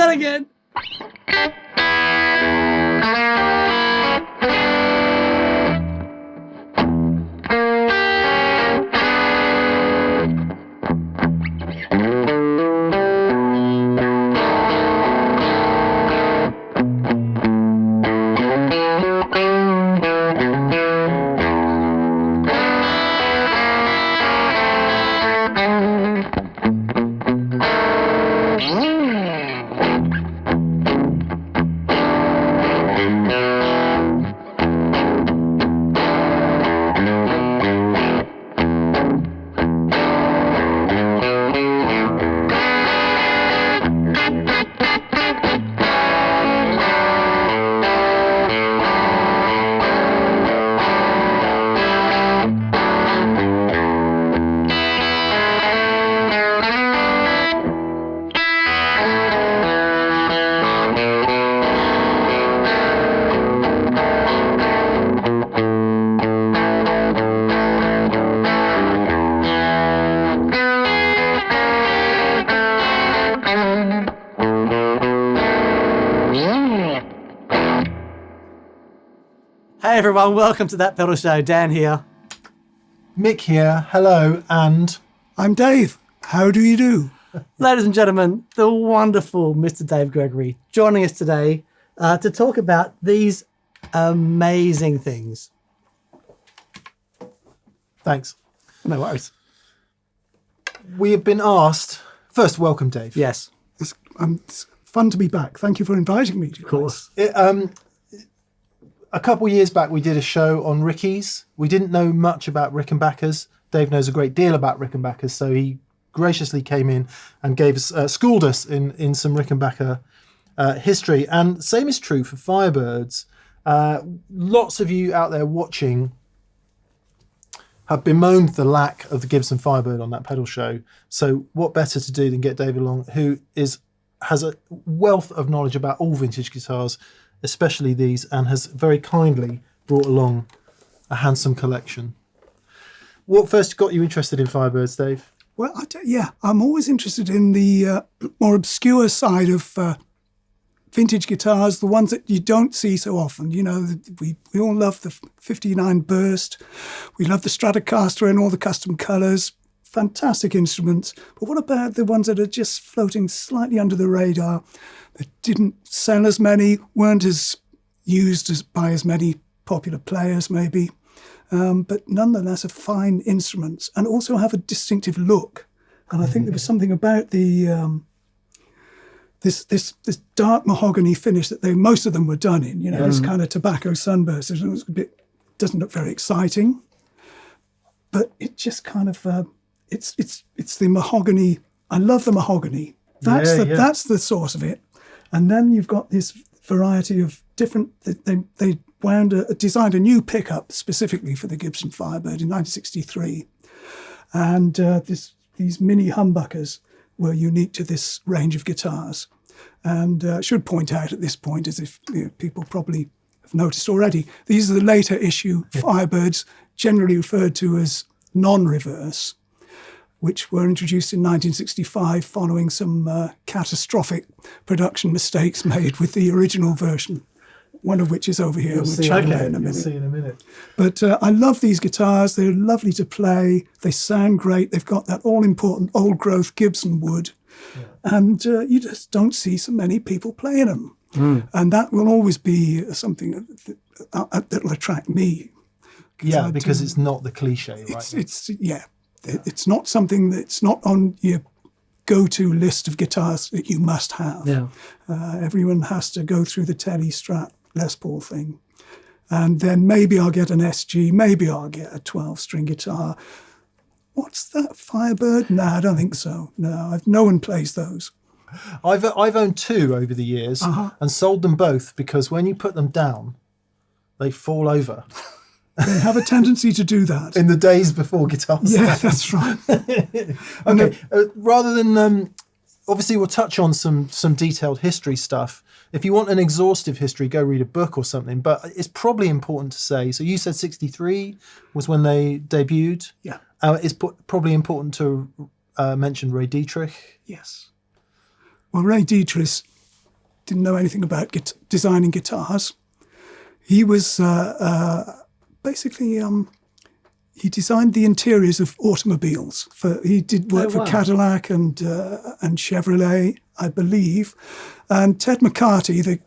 that again. Hey everyone, welcome to That Pedal Show. Dan here. Mick here. Hello, and I'm Dave. How do you do? Ladies and gentlemen, the wonderful Mr. Dave Gregory joining us today to talk about these amazing things. Thanks. No worries. We have been asked... First, welcome, Dave. Yes. It's fun to be back. Thank you for inviting me. Of course. A couple of years back, we did a show on Rickies. We didn't know much about Rickenbackers. Dave knows a great deal about Rickenbackers, so he graciously came in and gave us, schooled us in some Rickenbacker history. And same is true for Firebirds. Lots of you out there watching have bemoaned the lack of the Gibson Firebird on that pedal show. So what better to do than get Dave along, who has a wealth of knowledge about all vintage guitars, especially these, and has very kindly brought along a handsome collection. What first got you interested in Firebirds, Dave? Well, I'm always interested in the more obscure side of vintage guitars, the ones that you don't see so often. You know, we all love the 59 Burst. We love the Stratocaster and all the custom colours. Fantastic instruments. But what about the ones that are just floating slightly under the radar, that didn't sell as many, weren't as used by as many popular players maybe, but nonetheless are fine instruments and also have a distinctive look. And I think there was something about the this dark mahogany finish that most of them were done in, you know, this kind of tobacco sunburst. It was doesn't look very exciting, but it just kind of it's the mahogany. I love the mahogany. That's the source of it. And then you've got this variety of different... They designed a new pickup specifically for the Gibson Firebird in 1963. And these mini humbuckers were unique to this range of guitars. And I should point out at this point, as if people probably have noticed already, these are the later issue Firebirds, generally referred to as non-reverse, which were introduced in 1965 following some catastrophic production mistakes made with the original version, one of which is over here. You'll see in a minute. But I love these guitars. They're lovely to play. They sound great. They've got that all-important old-growth Gibson wood. Yeah. And you just don't see so many people playing them. And that will always be something that will attract me. Yeah, because it's not the cliche, right? It's not something that's not on your go-to list of guitars that you must have. Yeah. Everyone has to go through the Tele Strat Les Paul thing. And then maybe I'll get an SG, maybe I'll get a 12-string guitar. What's that, Firebird? No, I don't think so. No, no one plays those. I've owned two over the years and sold them both because when you put them down, they fall over. They have a tendency to do that. In the days before guitars. Yeah, that's right. Okay, rather than... obviously, we'll touch on some detailed history stuff. If you want an exhaustive history, go read a book or something. But it's probably important to say, so you said 63 was when they debuted. Yeah. It's probably important to mention Ray Dietrich. Yes. Well, Ray Dietrich didn't know anything about designing guitars. He was basically he designed the interiors of automobiles. He did work for Cadillac and Chevrolet, I believe. And Ted McCarty, the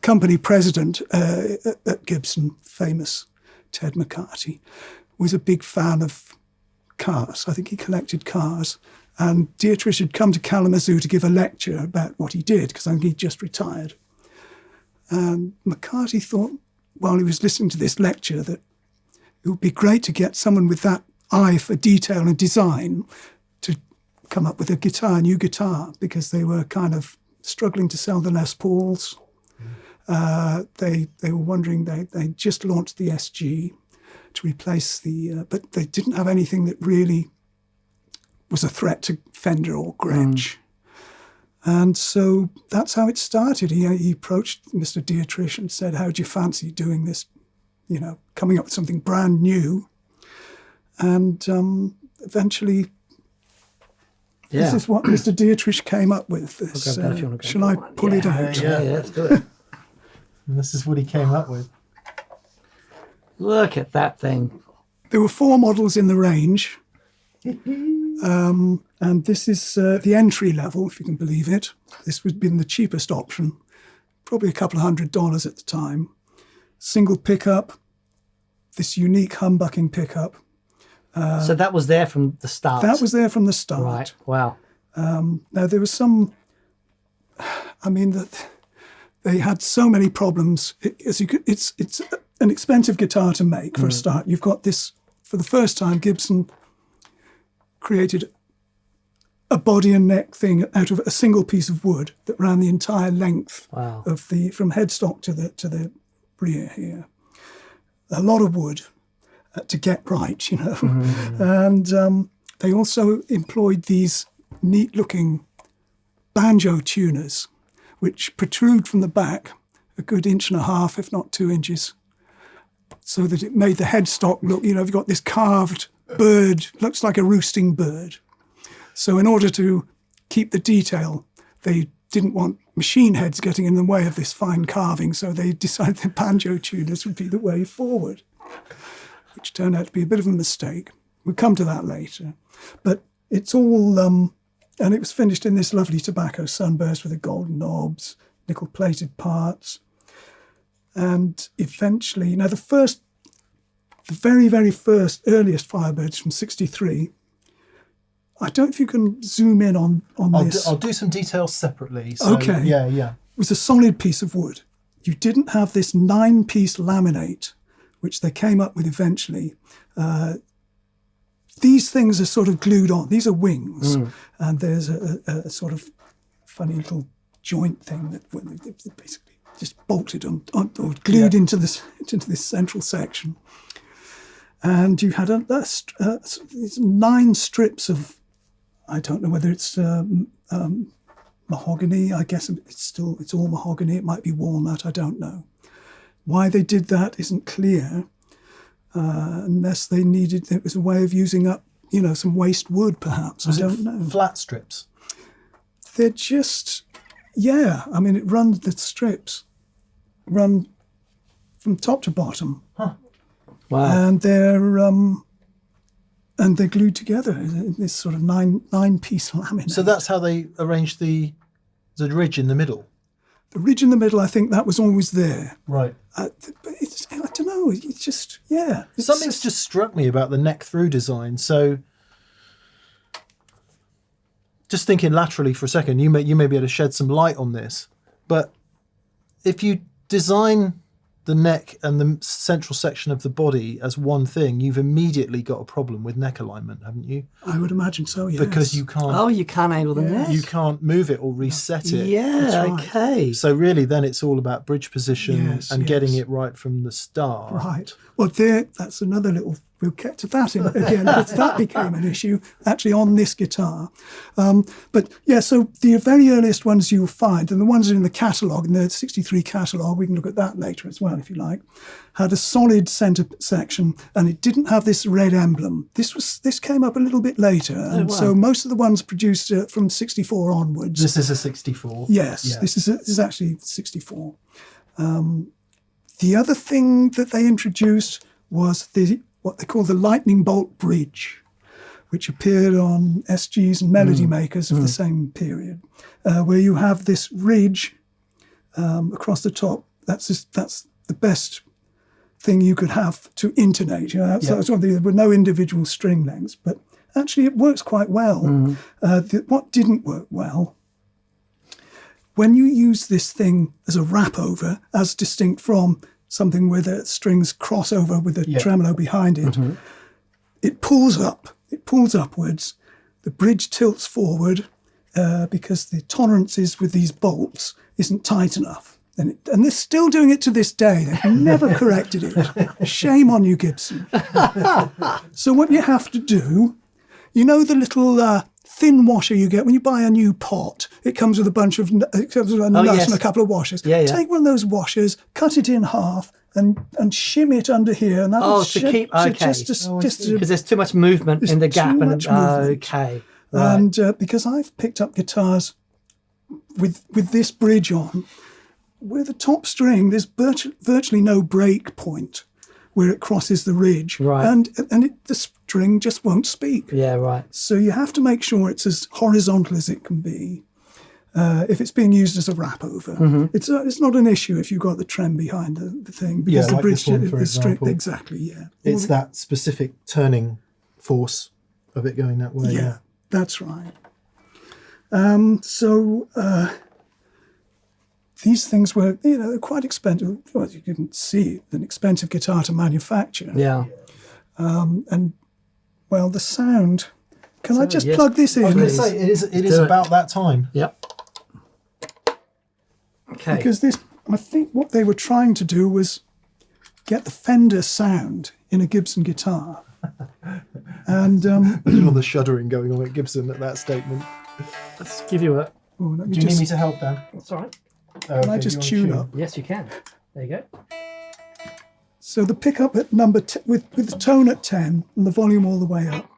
company president at Gibson, famous Ted McCarty, was a big fan of cars. I think he collected cars. And Dietrich had come to Kalamazoo to give a lecture about what he did, because I think he'd just retired. And McCarty thought, while he was listening to this lecture, that it would be great to get someone with that eye for detail and design to come up with a new guitar, because they were kind of struggling to sell the Les Pauls. They were wondering, they just launched the SG to replace but they didn't have anything that really was a threat to Fender or Gretsch. And so that's how it started. He approached Mr. Dietrich and said, how do you fancy doing this, coming up with something brand new? And eventually, this is what Mr. Dietrich came up with. Shall I pull it out? Yeah, let's do it. And this is what he came up with. Look at that thing. There were 4 models in the range. And this is the entry level, if you can believe it. This would have been the cheapest option, probably a couple of $100 at the time. Single pickup, this unique humbucking pickup. So that was there from the start? That was there from the start. Right, wow. Now, there was some... they had so many problems. It's an expensive guitar to make for a start. You've got this, for the first time, Gibson created a body and neck thing out of a single piece of wood that ran the entire length of from headstock to the rear here. A lot of wood to get right, And they also employed these neat-looking banjo tuners, which protrude from the back a good 1.5 inches, if not 2 inches, so that it made the headstock look, you've got this carved bird, looks like a roosting bird. So in order to keep the detail, they didn't want machine heads getting in the way of this fine carving, so they decided the banjo tuners would be the way forward, which turned out to be a bit of a mistake. We'll come to that later. But it's all, and it was finished in this lovely tobacco sunburst with the golden knobs, nickel-plated parts. And eventually, the very, very first, earliest Firebirds from '63, I don't know if you can zoom in on this. I'll do some details separately. So, okay. Yeah. It was a solid piece of wood. You didn't have this 9-piece laminate, which they came up with eventually. These things are sort of glued on. These are wings. And there's a sort of funny little joint thing that basically just bolted on or glued into this central section. And you had these 9 strips of, I don't know whether it's mahogany. I guess it's all mahogany. It might be walnut. I don't know. Why they did that isn't clear, unless it was a way of using up, some waste wood, perhaps. I don't know. Flat strips? They're just, the strips run from top to bottom. Huh. Wow. And they're glued together in this sort of nine-piece laminate. So that's how they arranged the ridge in the middle? The ridge in the middle, I think that was always there. Right. But I don't know, it's just, Something's just struck me about the neck-through design. So just thinking laterally for a second, you may be able to shed some light on this. But if you design the neck and the central section of the body as one thing, you've immediately got a problem with neck alignment, haven't you? I would imagine so, yes. Because you can't... Oh, you can't angle the neck? You can't move it or reset it. Yeah, right. okay. So really then it's all about bridge position and getting it right from the start. Right. Well, that's another little we'll get to that again, because that became an issue actually on this guitar. But yeah, so the very earliest ones you'll find, and the ones in the catalogue, in the 63 catalogue, we can look at that later as well if you like, had a solid centre section, and it didn't have this red emblem. This came up a little bit later, and so most of the ones produced from 64 onwards. This is a 64. Yes, yeah. this is actually 64. The other thing that they introduced was what they call the lightning bolt bridge, which appeared on SGs and melody makers of the same period, where you have this ridge across the top. That's the best thing you could have to intonate. You know, so there were no individual string lengths, but actually it works quite well. What didn't work well, when you use this thing as a wrap over, as distinct from something where the strings cross over with a tremolo behind it, it pulls up, it pulls upwards, the bridge tilts forward because the tolerances with these bolts isn't tight enough. And they're still doing it to this day. They've never corrected it. Shame on you, Gibson. So what you have to do, you know the little thin washer you get when you buy a new pot? It comes with a bunch of nuts and a couple of washers. Take one of those washers, cut it in half, and shim it under here. And because there's too much movement in the gap. Okay. Right. And because I've picked up guitars with this bridge on, where the top string, there's virtually no break point where it crosses the ridge. Right. And the string just won't speak. Yeah, right. So you have to make sure it's as horizontal as it can be if it's being used as a wrap over. It's not an issue if you've got the trem behind the thing, because the like bridge this one, for is strict. example. Exactly, yeah. It's that specific turning force of it going that way. Yeah, that's right. These things were, they're quite expensive. Well, you can see an expensive guitar to manufacture. Yeah. And the sound. Can I just plug this in? I was going to say it is about that time. Yep. Okay. Because I think what they were trying to do was get the Fender sound in a Gibson guitar. And There's all the shuddering going on at Gibson at that statement. Let's give you a... let me Do you need me to help, Dan? That's all right. Can I just tune up? Yes, you can. There you go. So the pickup at number with the tone at 10 and the volume all the way up.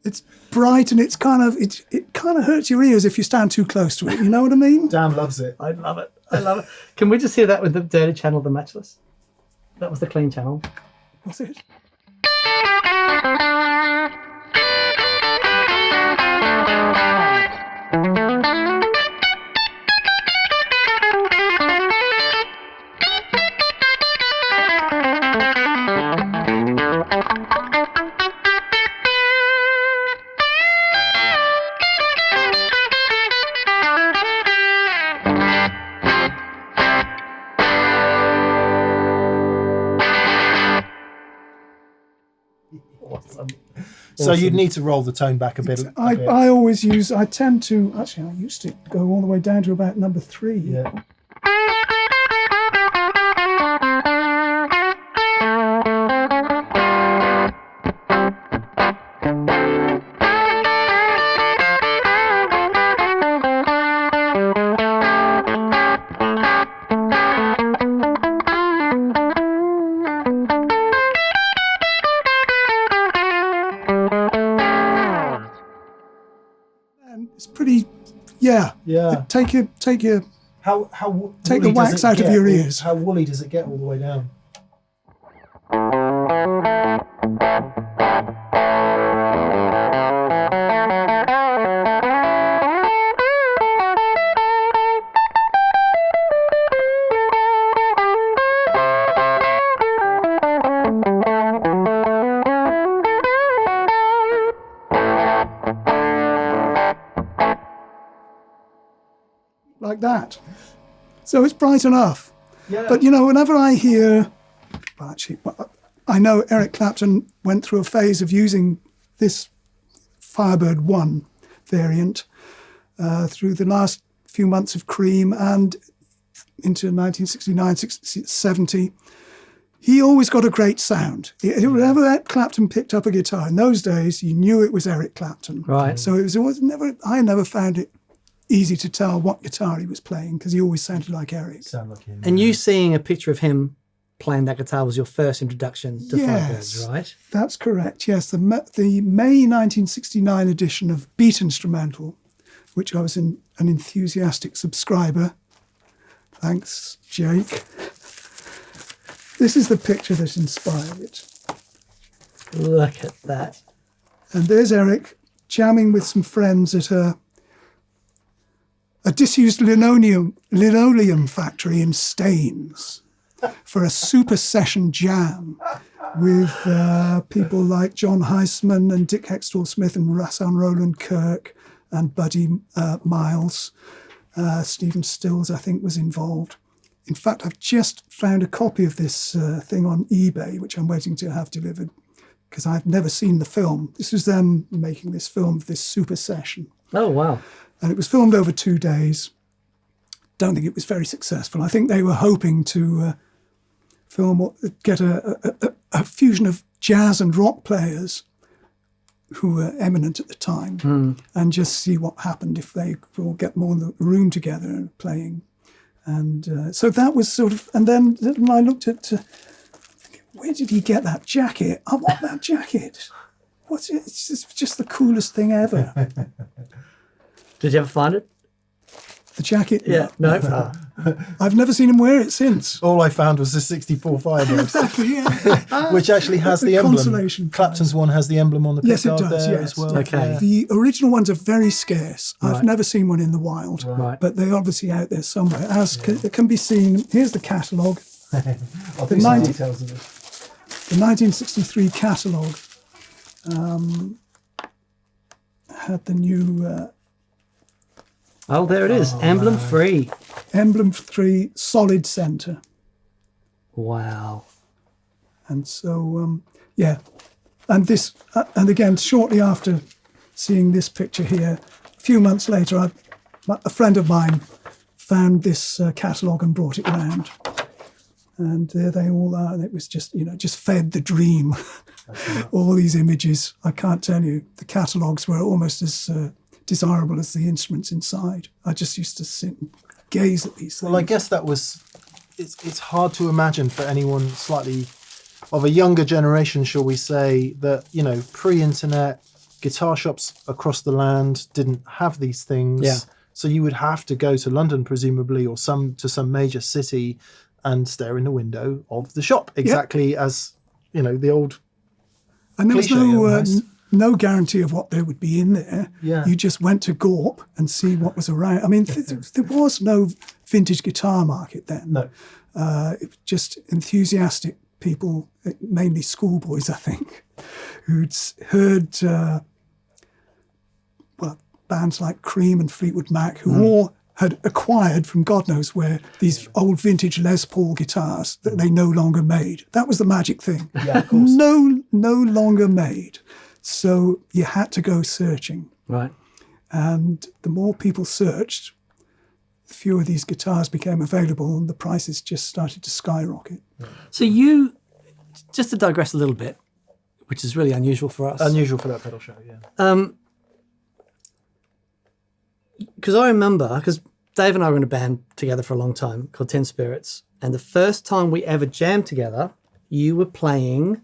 It's bright and it kind of hurts your ears if you stand too close to it. You know what I mean? Dan loves it. I love it. I love it. Can we just hear that with the dirty channel, the Matchless? That was the clean channel. What's it? Awesome. So you'd need to roll the tone back a bit. I tend to, actually I used to go all the way down to about number 3. Yeah. It's pretty, yeah. Take the wax out of your ears. How woolly does it get all the way down? like that. So it's bright enough. Yeah. But, whenever I hear... Well, actually, I know Eric Clapton went through a phase of using this Firebird I variant through the last few months of Cream and into 1969, 70. He always got a great sound. Whenever Clapton picked up a guitar, in those days, you knew it was Eric Clapton. Right. So it was always I never found it easy to tell what guitar he was playing because he always sounded like Eric. Sound like him. And you seeing a picture of him playing that guitar was your first introduction to Yes. Firebirds, right? That's correct, yes. The May 1969 edition of Beat Instrumental, which I was an enthusiastic subscriber. Thanks, Jake. This is the picture that inspired it. Look at that. And there's Eric jamming with some friends at a disused linoleum factory in Staines for a super session jam with people like John Heisman and Dick Hextall-Smith and Rassan Roland Kirk and Buddy Miles. Stephen Stills, I think, was involved. In fact, I've just found a copy of this thing on eBay, which I'm waiting to have delivered, because I've never seen the film. This was them making this film, this super session. Oh, wow. And it was filmed over 2 days. Don't think it was very successful. I think they were hoping to get a fusion of jazz and rock players who were eminent at the time and just see what happened if they could all get more in the room together and playing. And so that was sort of, and then I looked at, where did he get that jacket? I want that jacket. What's it? It's just the coolest thing ever. Did you ever find it? The jacket? Yeah. No. I've never seen him wear it since. All I found was the 64 Firebird, Exactly, yeah. which actually has The the emblem. consolation Clapton's one has the emblem on the Yes, it pickguard does, there yes. as well. Okay. Yeah. The original ones are very scarce. I've Right. never seen one in the wild, Right. but they're obviously out there somewhere. It can be seen. Here's the catalogue. I'll The do some 90 details of it. The 1963 catalogue had the new Oh, there it is. Emblem free. emblem 3 solid centre. Wow. And so, yeah. And this, and again, shortly after seeing this picture here, a few months later, a friend of mine found this catalogue and brought it round. And there they all are. And it was just, just fed the dream. All these images. I can't tell you. The catalogues were almost as desirable as the instruments inside. I just used to sit and gaze at these things. Well, I guess that was, it's hard to imagine for anyone slightly of a younger generation, shall we say, that, pre-internet guitar shops across the land didn't have these things. Yeah. So you would have to go to London, presumably, or some major city and stare in the window of the shop, exactly as, the old and there was cliche almost. no guarantee of what there would be in there. Yeah. You just went to Gorp and see what was around. I mean, there was no vintage guitar market then. No. It was just enthusiastic people, mainly schoolboys, I think, who'd heard bands like Cream and Fleetwood Mac, who all had acquired from God knows where these old vintage Les Paul guitars that they no longer made. That was the magic thing. Yeah, of course. No longer made. So you had to go searching. Right. And the more people searched, the fewer these guitars became available and the prices just started to skyrocket. So you, just to digress a little bit, which is really unusual for us. Unusual for that pedal show, yeah. Because I remember, because Dave and I were in a band together for a long time called Ten Spirits, and the first time we ever jammed together, you were playing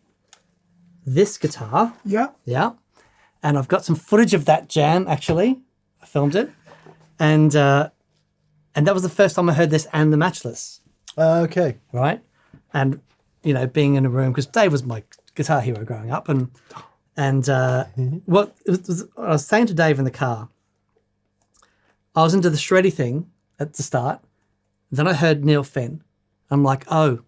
this guitar. Yeah. Yeah. And I've got some footage of that jam, actually. I filmed it. And that was the first time I heard this and the Matchless, Okay. right? And, being in a room, because Dave was my guitar hero growing up. And what I was saying to Dave in the car, I was into the shreddy thing at the start. Then I heard Neil Finn. I'm like, oh,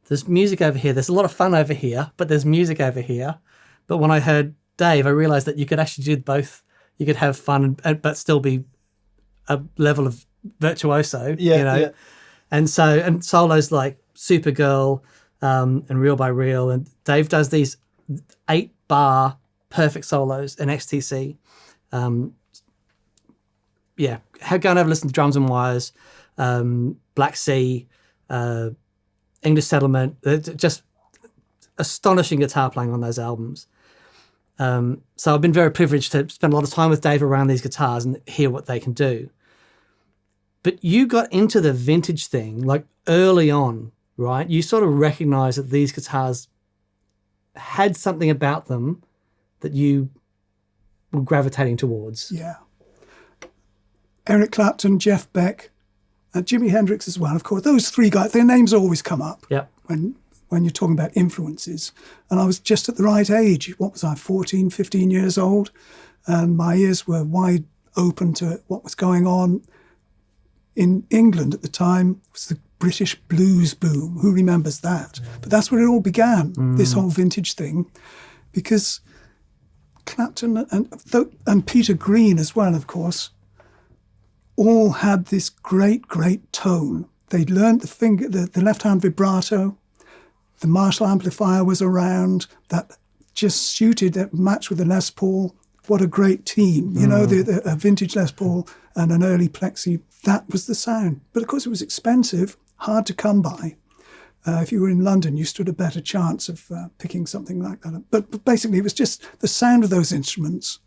there's music over here. There's a lot of fun over here, but there's music over here. But when I heard Dave, I realized that you could actually do both. You could have fun, but still be a level of virtuoso, Yeah, you know. yeah. And solos like Supergirl and Reel by Reel, and Dave does these 8-bar perfect solos in XTC. Go and have a listen to Drums and Wires, Black Sea, English Settlement. Just astonishing guitar playing on those albums. So I've been very privileged to spend a lot of time with Dave around these guitars and hear what they can do. But you got into the vintage thing like early on, right? You sort of recognized that these guitars had something about them that you were gravitating towards. Yeah. Eric Clapton, Jeff Beck, and Jimi Hendrix as well. Of course, those three guys, their names always come up. Yep. When you're talking about influences. And I was just at the right age. What was I, 14, 15 years old? And my ears were wide open to what was going on. In England at the time, it was the British blues boom. Who remembers that? But that's where it all began, this whole vintage thing. Because Clapton and Peter Green as well, of course, all had this great, great tone. They'd learned the left-hand vibrato. The Marshall amplifier was around. That just suited, that matched with the Les Paul. What a great team. You know, a vintage Les Paul and an early Plexi. That was the sound. But of course it was expensive, hard to come by. If you were in London, you stood a better chance of picking something like that. But basically it was just the sound of those instruments.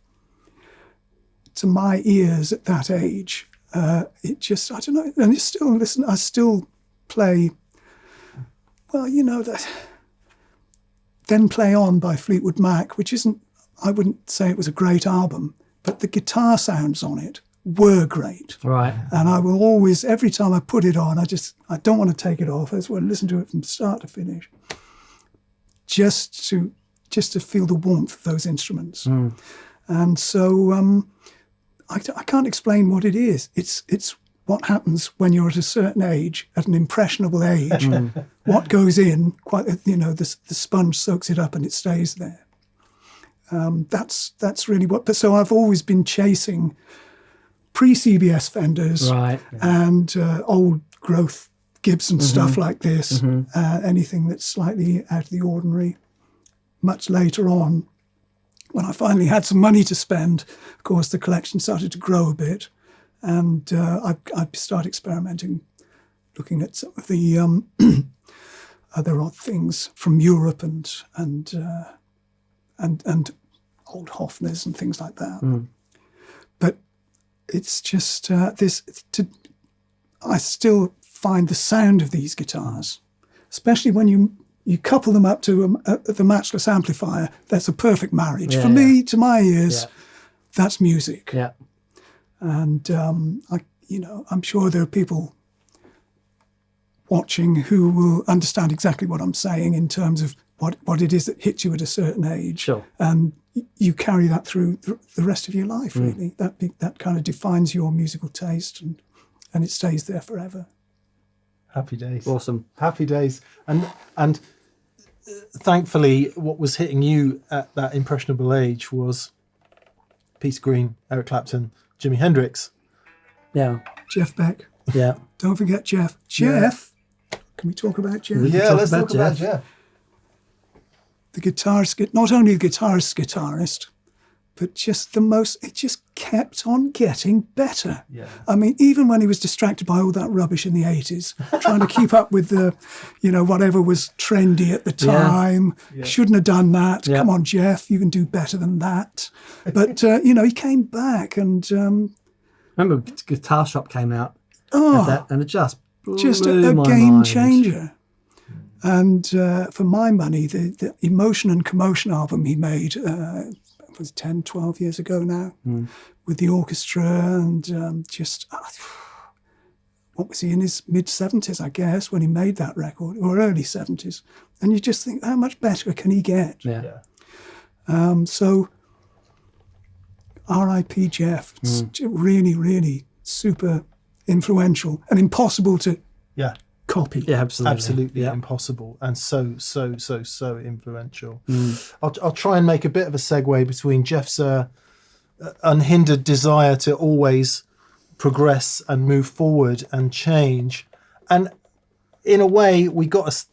To my ears at that age, it just, I don't know. And it's still, I still play... Well, you know, that Then Play On by Fleetwood Mac, which isn't, I wouldn't say it was a great album, but the guitar sounds on it were great. Right. And I will always, every time I put it on, I don't want to take it off. I just want to listen to it from start to finish. Just to feel the warmth of those instruments. And so I can't explain what it is. It's what happens when you're at a certain age, at an impressionable age. What goes in, the sponge soaks it up and it stays there. That's really what. But so I've always been chasing pre-CBS Fenders, right, and old growth Gibson stuff like this. Anything that's slightly out of the ordinary. Much later on, when I finally had some money to spend, of course, the collection started to grow a bit. And I started experimenting, looking at some of the other odd things from Europe and old Hofners and things like that. But it's just I still find the sound of these guitars, especially when you couple them up to the Matchless amplifier. That's a perfect marriage for me. To my ears, that's music. Yeah. And I'm sure there are people watching who will understand exactly what I'm saying in terms of what it is that hits you at a certain age. Sure. And you carry that through the rest of your life, really. That kind of defines your musical taste, and it stays there forever. Happy days. Awesome. Happy days. And thankfully, what was hitting you at that impressionable age was Peter Green, Eric Clapton, Jimi Hendrix. Yeah. Jeff Beck. Yeah. Don't forget Jeff. Jeff. Can we talk about Jeff? Yeah, let's talk about Jeff. The guitarist, not only the guitarist, but just it just kept on getting better. Yeah. I mean, even when he was distracted by all that rubbish in the 80s, trying to keep up with the, whatever was trendy at the time. Yeah. Shouldn't have done that. Yeah. Come on, Jeff, you can do better than that. But, he came back and... remember, Guitar Shop came out and it just blew a my game mind. changer. And for my money, the Emotion and Commotion album he made was 10, 12 years ago now, with the orchestra and what was he, in his mid-70s, I guess, when he made that record, or early 70s. And you just think, how much better can he get? Yeah. So R.I.P. Jeff. It's really, really super influential and impossible to copy. Yeah, absolutely. Absolutely impossible, and so influential. I'll try and make a bit of a segue between Jeff's unhindered desire to always progress and move forward and change. And in a way, we got to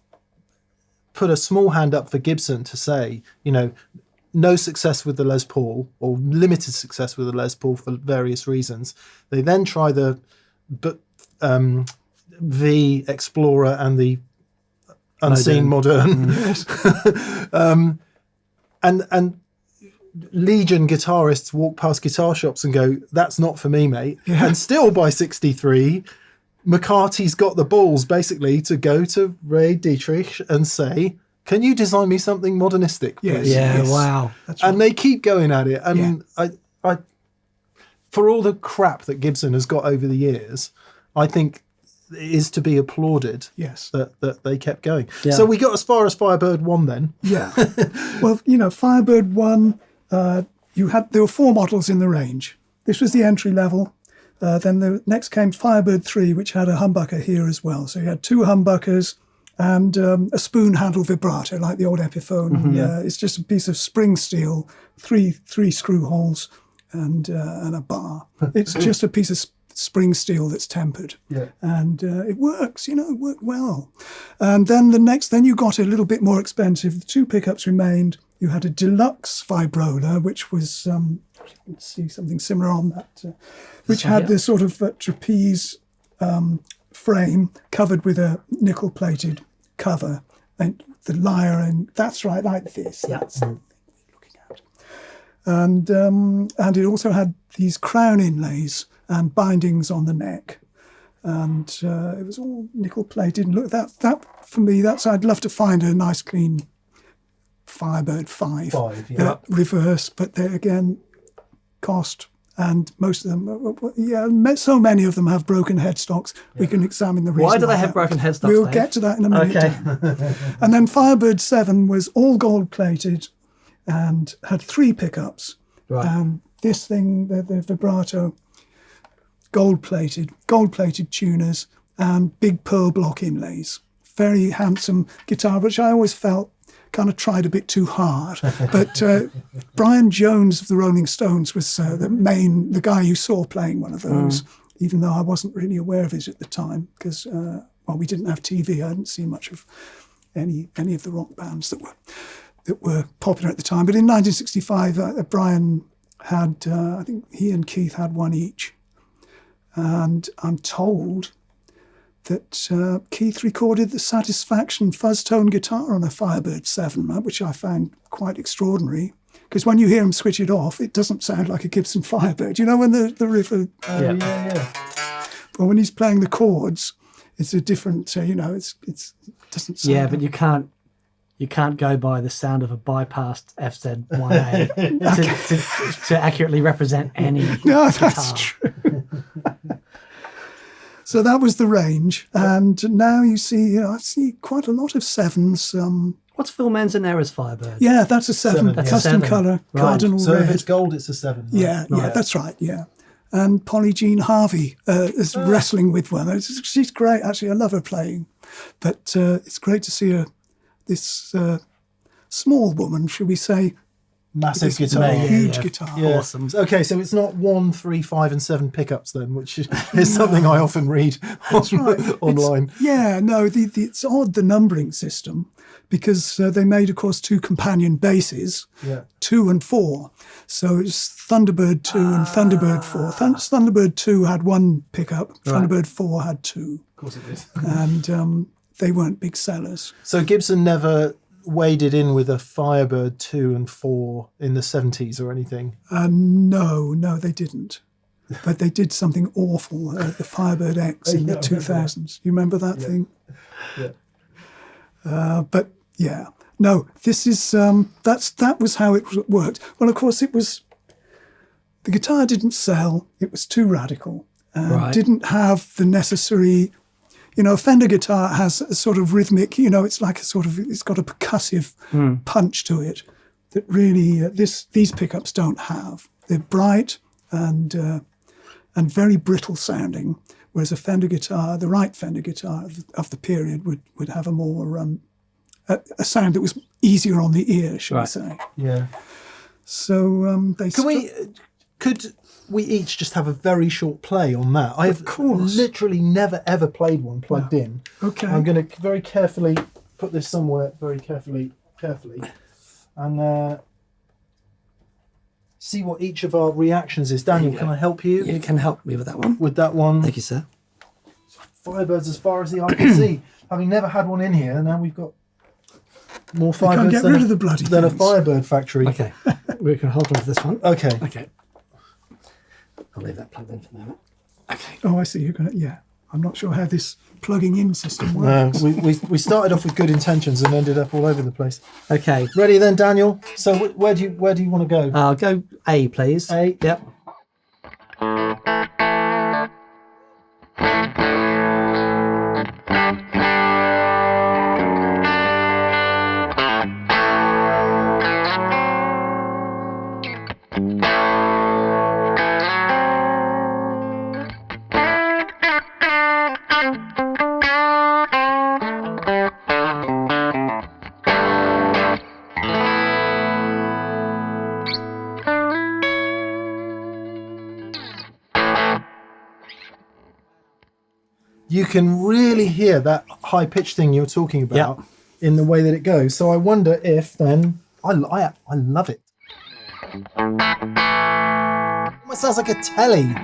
put a small hand up for Gibson to say, you know, no success with the Les Paul, or limited success with the Les Paul for various reasons. They then try the V Explorer and the Unseen Modern. And Legion guitarists walk past guitar shops and go, that's not for me, mate. Yeah. And still by 63, McCarthy's got the balls basically to go to Ray Dietrich and say, can you design me something modernistic, please? Yeah, wow. That's and right. they keep going at it. And I, for all the crap that Gibson has got over the years, I think it is to be applauded. Yes. That they kept going. Yeah. So we got as far as Firebird 1 then. Yeah. Well, you know, Firebird 1, there were 4 models in the range. This was the entry level. Then the next came Firebird 3, which had a humbucker here as well. So you had 2 humbuckers and a spoon handle vibrato, like the old Epiphone. Mm-hmm. It's just a piece of spring steel, three screw holes, and a bar. It's just a piece of spring steel that's tempered. Yeah. And it works, you know, it worked well. And then then you got a little bit more expensive. The 2 pickups remained. You had a deluxe vibrola, which was, you can see something similar on that, which had this sort of trapeze frame covered with a nickel-plated cover, and the lyre, and that's right, like this. Yeah. That's what you're looking at. And it also had these crown inlays and bindings on the neck, and it was all nickel-plated. And look, that for me, I'd love to find a nice, clean Firebird V, reverse, but there again, cost, and most of them, so many of them have broken headstocks. We can examine the reason. Why do they have broken headstocks? We'll Dave? get to that in a minute. Okay. And then Firebird VII was all gold-plated and had 3 pickups. Right. And this thing, the vibrato, gold-plated tuners and big pearl block inlays. Very handsome guitar, which I always felt kind of tried a bit too hard. But Brian Jones of the Rolling Stones was the guy you saw playing one of those, even though I wasn't really aware of it at the time, because, we didn't have TV. I hadn't seen much of any of the rock bands that were popular at the time. But in 1965, Brian had, I think he and Keith had one each. And I'm told that Keith recorded the Satisfaction fuzz tone guitar on a Firebird VII, which I found quite extraordinary. Because when you hear him switch it off, it doesn't sound like a Gibson Firebird. You know, when the riff... But when he's playing the chords, it's a different, it doesn't sound... Yeah, but you can't go by the sound of a bypassed FZ1A to accurately represent any No, guitar. that's true. So that was the range, and now you see, I see quite a lot of 7s. What's Phil Manzanera's Firebird? Yeah, that's a 7, That's a custom 7. colour, Right. cardinal So red. if it's gold, it's a 7. Right? Yeah, that's right, yeah. And Polly Jean Harvey is wrestling with one. She's great, actually. I love her playing. But it's great to see this small woman, should we say. Massive guitar. Huge guitar. Yeah. Awesome. Okay, so it's not 1, 3, 5, and 7 pickups then, which is something I often read online. It's odd, the numbering system, because they made, of course, 2 companion basses, 2 and 4. So it's Thunderbird 2 and Thunderbird 4. Thunderbird 2 had 1 pickup, Thunderbird 4 had 2. Of course it is. And they weren't big sellers. So Gibson never waded in with a Firebird 2 and 4 in the 70s or anything? No, they didn't. But they did something awful, the Firebird X in the 2000s. You remember that thing? Yeah. But yeah, no, this is, that was how it worked. Well, of course, the guitar didn't sell. It was too radical. Didn't have the necessary... a Fender guitar has a sort of rhythmic, it's like it's got a percussive punch to it that really these pickups don't have. They're bright and very brittle sounding, whereas a Fender guitar, the right Fender guitar of the period would have a more, a sound that was easier on the ear, shall we say. Yeah. So they... Could we each just have a very short play on that? I've course. literally never ever played one plugged in. Okay. I'm going to very carefully put this somewhere, very carefully, and see what each of our reactions is. Daniel, can I help you? You can help me with that one. With that one. Thank you, sir. Firebirds as far as the eye can see. Having never had one in here, now we've got more Firebirds get rid of the bloody than a things. Firebird factory. Okay. We can hold on to this one. Okay. Okay. I'll leave that plugged in for the moment. Okay. Oh, I see. You're going to, yeah. I'm not sure how this plugging in system No, works. we started off with good intentions and ended up all over the place. Okay. Ready then, Daniel? So where do you want to go? I'll go A, please. A. Yep. You can really hear that high pitch thing you're talking about in the way that it goes. So I wonder if then I love it. It sounds like a telly.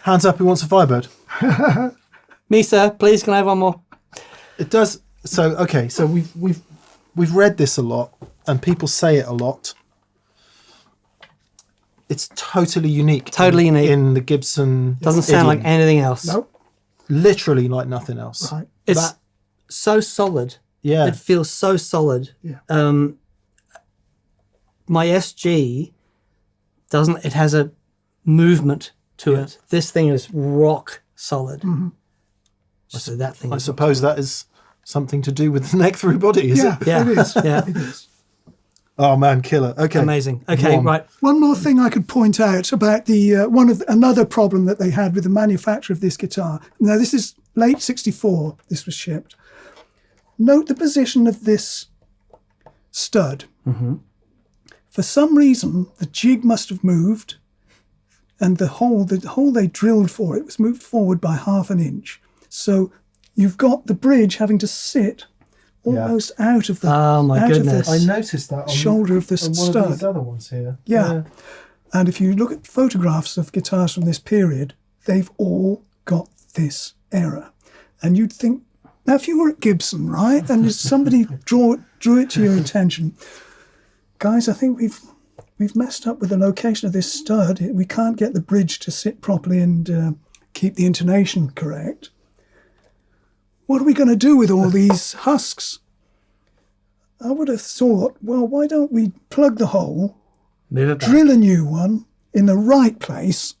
Hands up who wants a Firebird. Me, sir. Please, can I have one more? It does. So okay. So we've read this a lot, and people say it a lot. It's totally unique. Totally unique. In the Gibson. Doesn't sound like idiom. anything else. Nope. Literally like nothing else. Right. It's so solid. Yeah. It feels so solid. Yeah. My SG doesn't. It has a movement to it. This thing is rock solid. Mm-hmm. So that thing. I is suppose that is something to do with the neck through body, is it? Yeah. It is. Yeah. It is. Oh man, killer. Okay. Amazing. Okay, Go on. right. One more thing I could point out about the another problem that they had with the manufacture of this guitar. Now this is late '64. This was shipped. Note the position of this stud. Mm-hmm. For some reason, the jig must have moved, and the hole they drilled for it was moved forward by 1/2 inch. So you've got the bridge having to sit almost out of the Oh, my out goodness. of I the noticed that on shoulder of the on one stud. of these other ones here. Yeah. And if you look at photographs of guitars from this period, they've all got this error. And you'd think, now if you were at Gibson, right, and somebody drew it to your attention, guys, I think we've messed up with the location of this stud. We can't get the bridge to sit properly and keep the intonation correct. What are we going to do with all these husks? I would have thought, well, why don't we plug the hole, Move it back. drill a new one in the right place,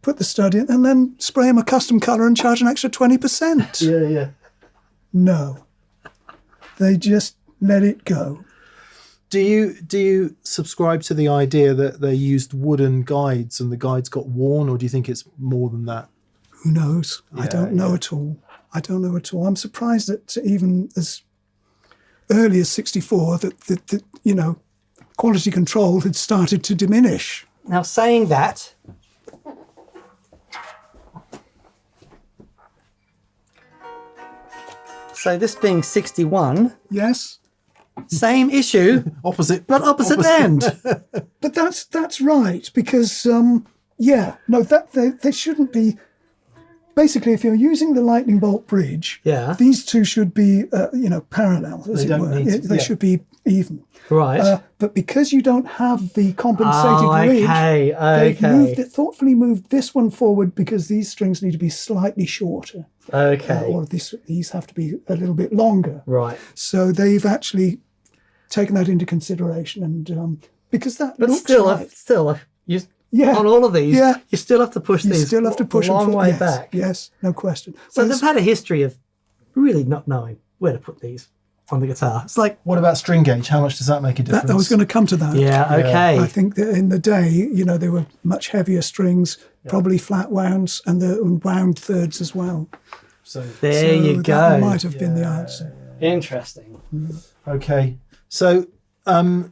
put the stud in, and then spray them a custom colour and charge an extra 20%. Yeah. No. They just let it go. Do you subscribe to the idea that they used wooden guides and the guides got worn, or do you think it's more than that? Who knows? I don't know yeah. at all. I don't know at all. I'm surprised that even as early as '64 that quality control had started to diminish. Now, saying that, so this being 61, Yes, same issue, Opposite. but opposite end. but that's right because that they shouldn't be. basically, if you're using the lightning bolt bridge, Yeah. these two should be, parallel, as They it don't were. need to- They yeah. should be even. Right. But because you don't have the compensated ridge, okay. they've thoughtfully moved this one forward because these strings need to be slightly shorter. Okay. Or these have to be a little bit longer. Right. So they've actually taken that into consideration, and because that But looks still, right. you on all of these, Yeah. you still have to push You these still have to push a them long way yes, back. Yes, no question. So Well, they've had a history of really not knowing where to put these on the guitar. It's like, What about string gauge? How much does that make a difference? I was going to come to that. yeah, okay. I think that in the day, they were much heavier strings, probably flat wounds, and the wound thirds as well. So There you That go. might have been the answer. Interesting. okay, so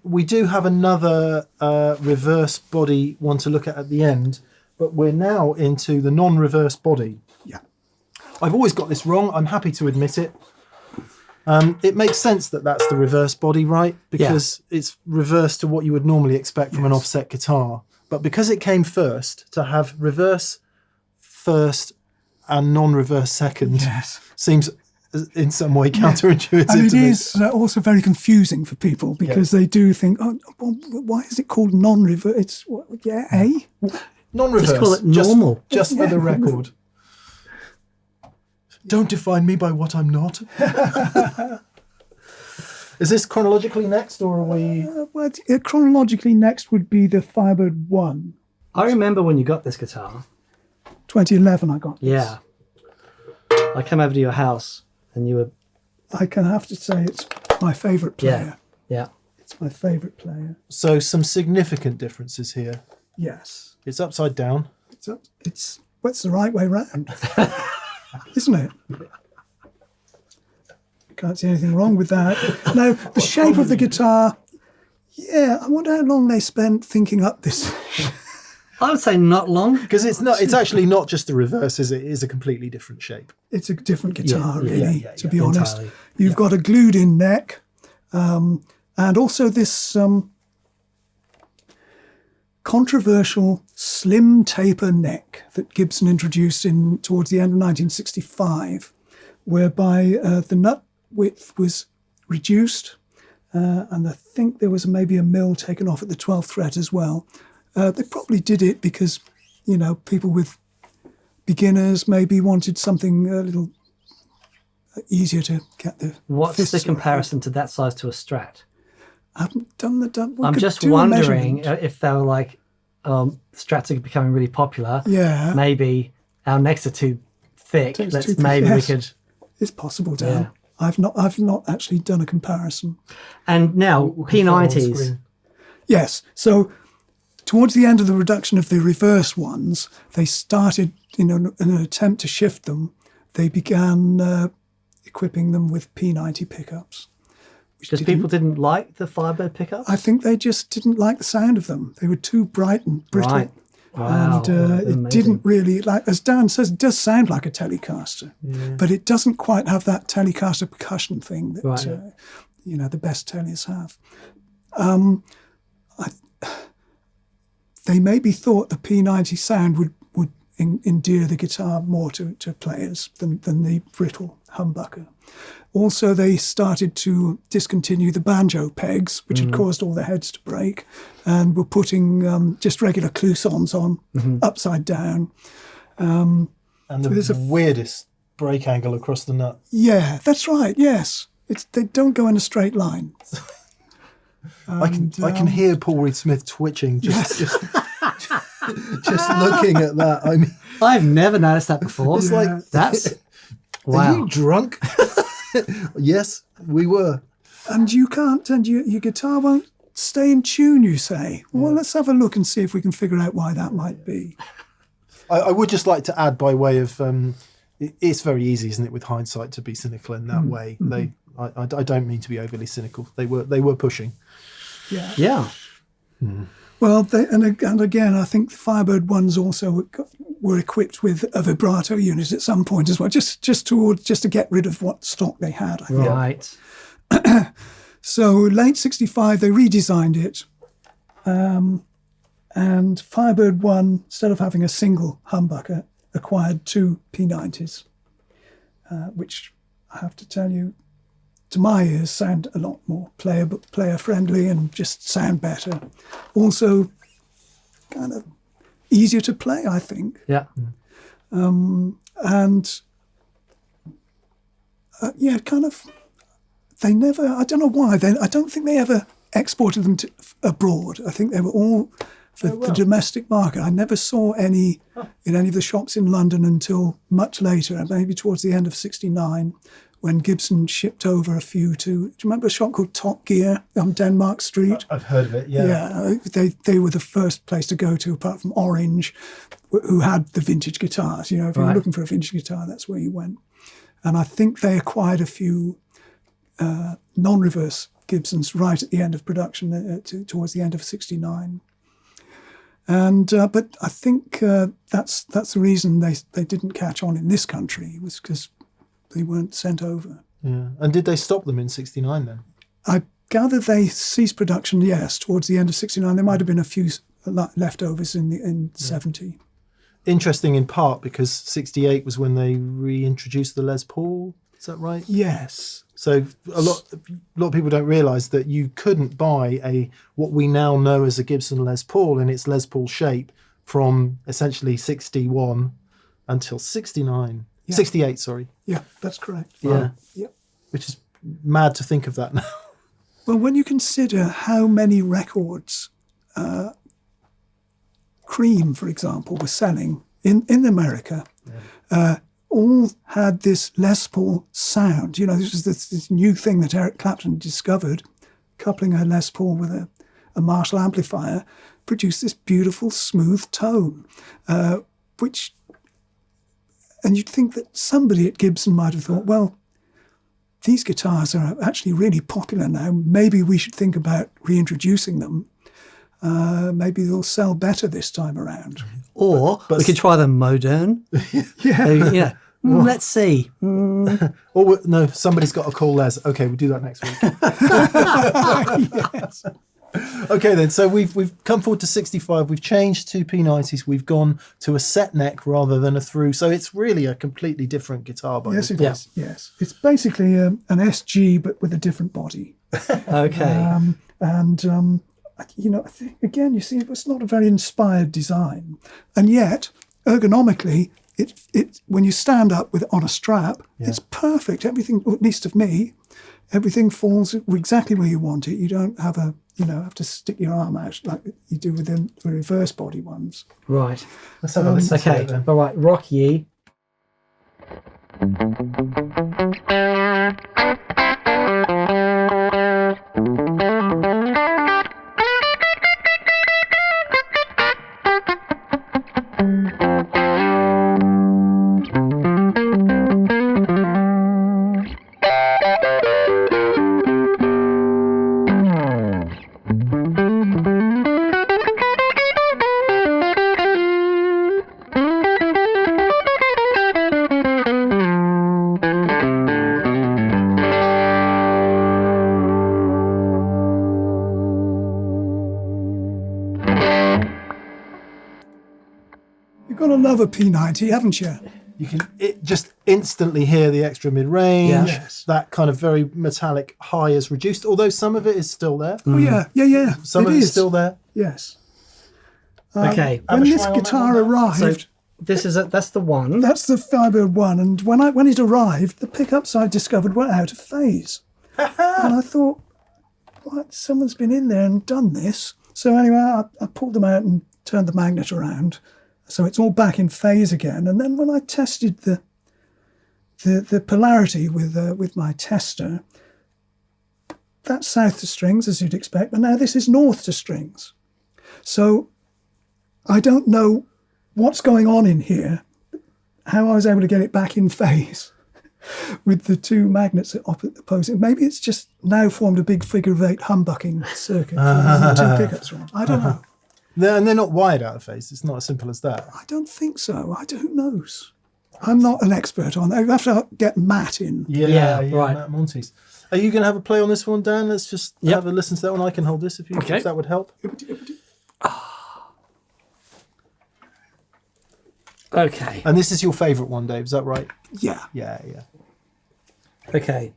we do have another reverse body one to look at the end, but we're now into the non-reverse body. Yeah. I've always got this wrong. I'm happy to admit it. It makes sense that that's the reverse body, right? Because it's reverse to what you would normally expect from an offset guitar. But because it came first, to have reverse first and non-reverse second Yes. seems in some way counterintuitive And it to me. is also very confusing for people because they do think, oh, well, why is it called non-reverse? It's, Non-reverse. Just call it normal. Just for the record. Don't define me by what I'm not. Is this chronologically next, or are we... chronologically next would be the Firebird I. I remember when you got this guitar. 2011 I got this. Yeah. I came over to your house and you were... I can have to say it's my favourite player. Yeah. It's my favourite player. So some significant differences here. Yes. It's upside down. It's the right way round, isn't it? Can't see anything wrong with that. Now, the shape of the guitar, I wonder how long they spent thinking up this. I would say not long. Because it's actually not just the reverse, is it? It is a completely different shape. It's a different guitar, Yeah, really, yeah, to be honest. entirely. You've got a glued-in neck, and also this controversial slim taper neck that Gibson introduced towards the end of 1965, whereby the nut width was reduced, and I think there was maybe a mill taken off at the 12th fret as well. They probably did it because, people with beginners maybe wanted something a little easier to get the What's fists the around. comparison to that size to a Strat? I haven't done the... I'm just wondering if they were like, Strats are becoming really popular. Yeah. Maybe our necks are too thick. Too Let's thick, maybe yes. we could. It's possible, Dan. Yeah. I've not actually done a comparison. And now We'll confirm on P90s. screen. Yes. So towards the end of the reduction of the reverse ones, they started, in an attempt to shift them, they began equipping them with P90 pickups. Because people didn't like the Firebird pickups. I think they just didn't like the sound of them. They were too bright and brittle. Right. Wow. And Amazing. it didn't really, as Dan says, it does sound like a Telecaster, but it doesn't quite have that Telecaster percussion thing that, Right. the best Tellies have. They maybe thought the P90 sound would endear the guitar more to players than the brittle humbucker. Also, they started to discontinue the banjo pegs, which had caused all the heads to break, and were putting just regular cloisons on, upside down. And the weirdest break angle across the nut. Yeah, that's right, yes. They don't go in a straight line. I can hear Paul Reed Smith twitching just looking at that. I mean, I've never noticed that before. it's like, That's are wow. you drunk? Yes, we were. And you can't, and your guitar won't stay in tune, you say. Well, let's have a look and see if we can figure out why that might be. I would just like to add, by way of, it's very easy, isn't it, with hindsight, to be cynical in that way. I don't mean to be overly cynical. They were pushing. Yeah. Yeah. Well, and again, I think the Firebird ones also were equipped with a vibrato unit at some point as well, just to get rid of what stock they had. I think. Right. So late '65, they redesigned it, and Firebird I, instead of having a single humbucker, acquired 2 P90s, which I have to tell you, to my ears, sound a lot more player friendly and just sound better. Also, kind of easier to play, I think. Yeah. Kind of. They never. I don't know why. I don't think they ever exported them to abroad. I think they were all for the domestic market. I never saw any in any of the shops in London until much later, maybe towards the end of '69, when Gibson shipped over a few to. Do you remember a shop called Top Gear on Denmark Street? I've heard of it. Yeah. Yeah, they were the first place to go to, apart from Orange, who had the vintage guitars. You know, if you were looking for a vintage guitar, that's where you went. And I think they acquired a few non-reverse Gibsons right at the end of production, towards the end of '69. And but I think that's the reason they didn't catch on in this country, was because they weren't sent over. Yeah. And did they stop them in '69 then? I gather they ceased production, yes, towards the end of '69. There might have been a few leftovers in '70. Interesting in part because '68 was when they reintroduced the Les Paul. Is that right? Yes. So a lot of people don't realise that you couldn't buy what we now know as a Gibson Les Paul in its Les Paul shape from essentially 61 until 69. Yeah. 68, sorry. Yeah, that's correct. Yeah. Yep. Which is mad to think of that now. Well, when you consider how many records Cream, for example, was selling in America, all had this Les Paul sound. You know, this was this new thing that Eric Clapton discovered, coupling a Les Paul with a Marshall amplifier, produced this beautiful, smooth tone, and you'd think that somebody at Gibson might have thought, well, these guitars are actually really popular now. Maybe we should think about reintroducing them. Maybe they'll sell better this time around. Or we could try them modern. Yeah. Let's see. Or no, somebody's got to call Les. Okay, we'll do that next week. Yes. Okay then, so we've come forward to 65. We've changed to P90s. We've gone to a set neck rather than a through. So it's really a completely different guitar by Yes, it is. Yes, it's basically an SG but with a different body. Okay. You know, I think, again, you see, it was not a very inspired design, and yet ergonomically, it when you stand up with it on a strap, it's perfect. Everything, at least of me, everything falls exactly where you want it. You don't have have to stick your arm out like you do with the reverse body ones. Right. Let's have a listen to Okay. it then. All right. Rock ye. Love a P90, haven't you? You can just instantly hear the extra mid-range. Yeah. Yes. That kind of very metallic high is reduced, although some of it is still there. Oh yeah. Some of it is still there. Yes. Okay. When this try on that guitar one, arrived, So that's the one. that's the Firebird I, and when it arrived, the pickups I discovered were out of phase, and I thought, what? Someone's been in there and done this. So anyway, I pulled them out and turned the magnet around. So it's all back in phase again. And then when I tested the polarity with my tester, that's south to strings, as you'd expect, and now this is north to strings. So I don't know what's going on in here, how I was able to get it back in phase with the two magnets at opposing. Maybe it's just now formed a big figure of 8 humbucking circuit. The two pickups are on. I don't know. And they're not wired out of phase. It's not as simple as that. I don't think so. Who knows? I'm not an expert on that. I have to get Matt in. Yeah, right. Matt Montes. Are you going to have a play on this one, Dan? Let's just have a listen to that one. I can hold this if that would help. Okay. And this is your favourite one, Dave, is that right? Yeah. Yeah, yeah. Okay.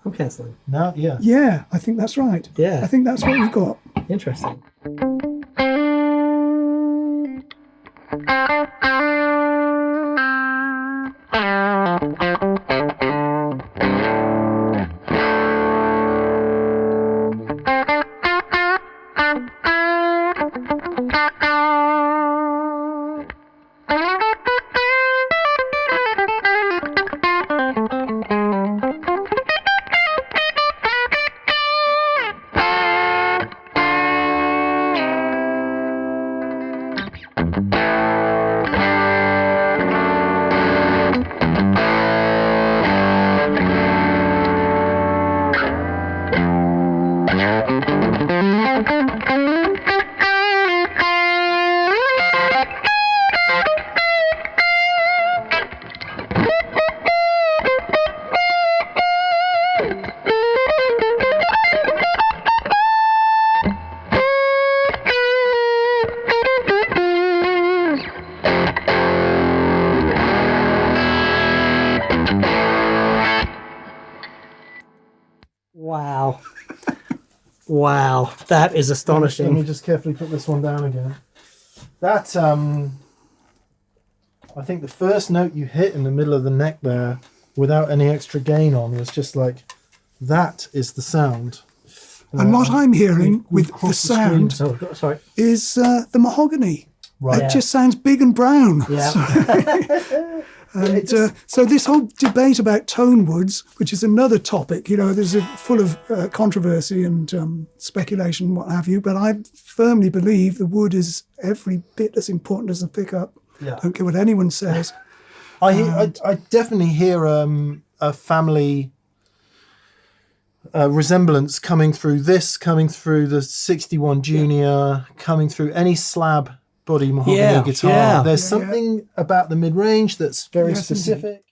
I'm cancelling. No, yeah. Yeah, I think that's right. Yeah. I think that's what we've got. Interesting. Wow. Wow. That is Let me astonishing. just carefully put this one down again. That, I think the first note you hit in the middle of the neck there, without any extra gain on, was just like, that is the sound. And what I'm hearing with the crossed the sound screen. Oh, sorry. is the mahogany. Right. It just sounds big and brown. Yeah. And so this whole debate about tone woods, which is another topic, there's full of controversy and speculation and what have you, but I firmly believe the wood is every bit as important as the pickup. Yeah. Don't care what anyone says. I definitely hear a family resemblance coming through this, coming through the 61 Junior, coming through any slab body mahogany guitar. Yeah. There's something about the mid-range that's very Yes, specific.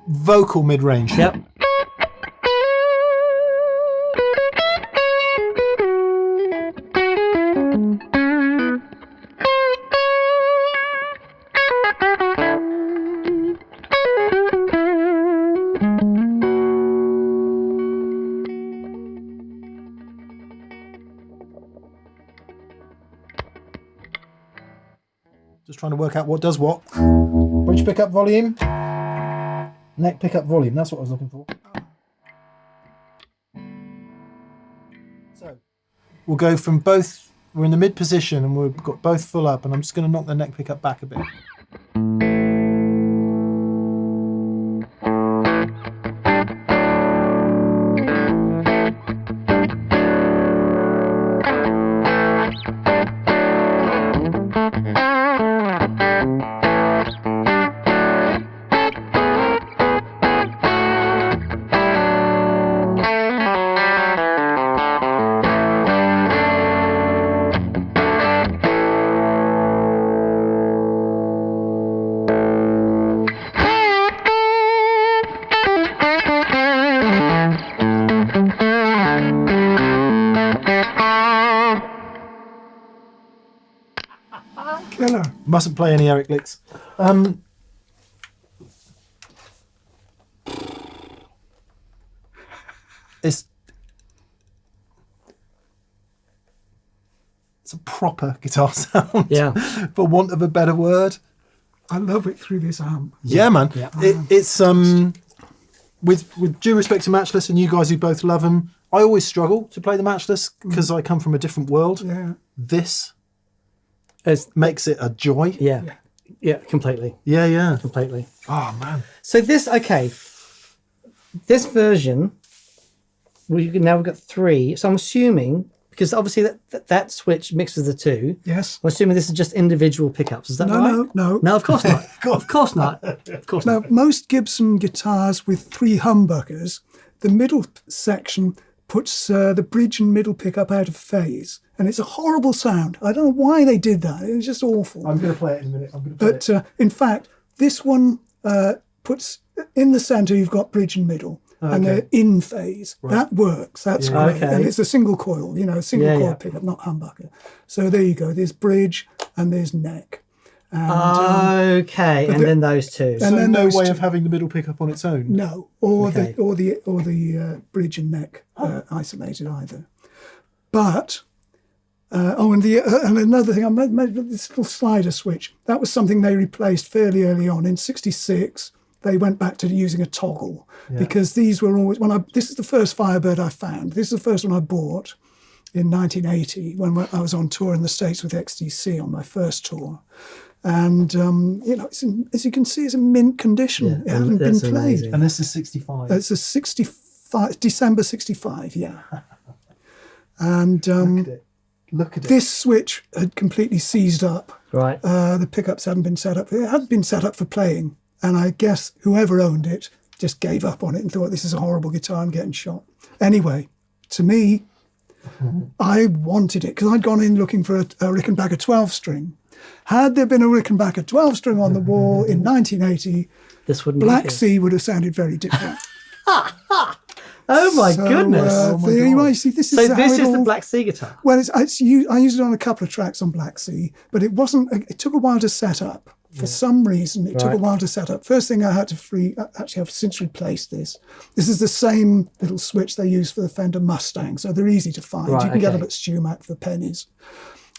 Vocal mid-range. Yep. Just trying to work out what does what. Bridge pickup volume. Neck pickup volume. That's what I was looking for. So we'll go from both. We're in the mid position and we've got both full up, and I'm just going to knock the neck pickup back a bit. Killer. Mustn't play any Eric licks. It's a proper guitar sound. Yeah. For want of a better word. I love it through this amp. Yeah, man. Yeah. It's with due respect to Matchless and you guys who both love them, I always struggle to play the Matchless because I come from a different world. Yeah. This It's, makes it a joy. yeah. Yeah, completely. Yeah. Completely. Oh, man. So this version, now we've got 3. So I'm assuming, Because obviously that switch mixes the two. Yes. I'm assuming this is just individual pickups. Is that right? No. No, of course not. Of course not. Of course Now, not. most Gibson guitars with 3 humbuckers, the middle section puts the bridge and middle pickup out of phase. And it's a horrible sound. I don't know why they did that. It was just awful. I'm going to play it in a minute. But in fact, this one puts in the centre, you've got bridge and middle. And they're in phase. Right. That works. That's great. Okay. And it's a single coil, single coil pickup, not humbucker. So there you go. There's bridge and there's neck. And, okay, and then those two. And then no way of having the middle pickup on its own. No, or the bridge and neck isolated either. But and another thing, I made this little slider switch. That was something they replaced fairly early on in '66. They went back to using a toggle because these were always this is the first Firebird I found. This is the first one I bought in 1980 when I was on tour in the States with XTC on my first tour. And, as you can see, it's in mint condition. It hasn't been played. Amazing. And this is 65. It's a 65, December 65, yeah. And Look at it. This switch had completely seized up. Right. The pickups hadn't been set up. It hadn't been set up for playing. And I guess whoever owned it just gave up on it and thought, this is a horrible guitar, I'm getting shot. Anyway, to me, I wanted it because I'd gone in looking for a Rickenbacker 12-string. Had there been a Rickenbacker 12-string on the wall in 1980, this wouldn't Black Sea would have sounded very different. Oh my goodness! You see, this is the Black Sea guitar. Well, I used it on a couple of tracks on Black Sea, but it wasn't. It took a while to set up. For some reason, it took a while to set up. First thing I had to actually, I've since replaced this. This is the same little switch they use for the Fender Mustang, so they're easy to find. You can get them at StewMac for pennies.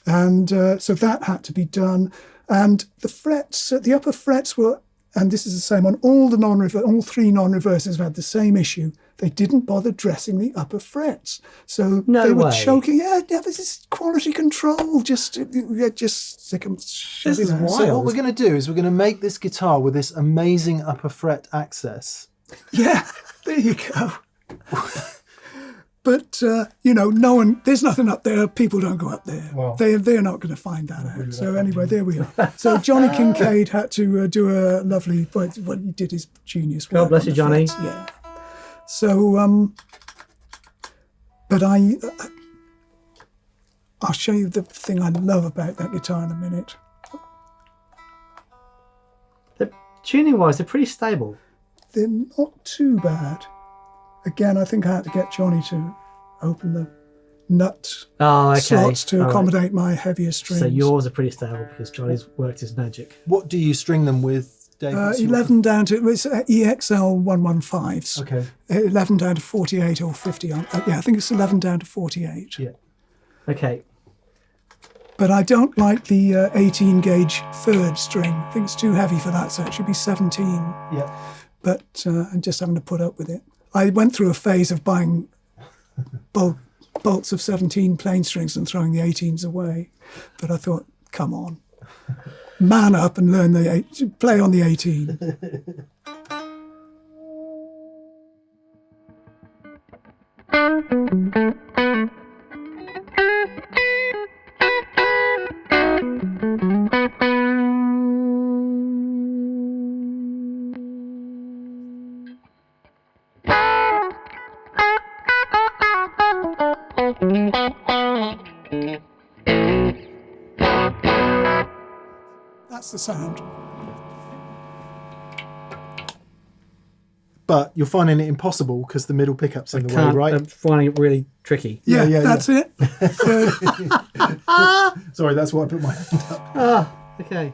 And so that had to be done. And the frets, the upper frets were, and this is the same on all all 3 non-reversers have had the same issue. They didn't bother dressing the upper frets. So they were choking. Yeah, this is quality control. Just stick them. This is wild. So what we're going to do is we're going to make this guitar with this amazing upper fret access. Yeah, there you go. But, no one, there's nothing up there. People don't go up there. Well, they're not going to find that out. So anyway, there we are. So Johnny Kincaid had to do a lovely, what he did his genius work. God bless you, Johnny. Frets. Yeah. So, but I'll show you the thing I love about that guitar in a minute. Tuning-wise, they're pretty stable. They're not too bad. Again, I think I had to get Johnny to open the nut slots to accommodate my heavier strings. So yours are pretty stable because Johnny's worked his magic. What do you string them with, Dave? 11 down to, it's EXL 115s. Okay. 11 down to 48 or 50. I think it's 11 down to 48. Yeah. Okay. But I don't like the 18 gauge third string. I think it's too heavy for that, so it should be 17. Yeah. But I'm just having to put up with it. I went through a phase of buying bolts of 17 plain strings and throwing the 18s away. But I thought, come on, man up and learn play on the 18. That's the sound. But you're finding it impossible because the middle pickup's in the way, right? I'm finding it really tricky. Yeah, that's it. Sorry, that's why I put my hand up. Okay.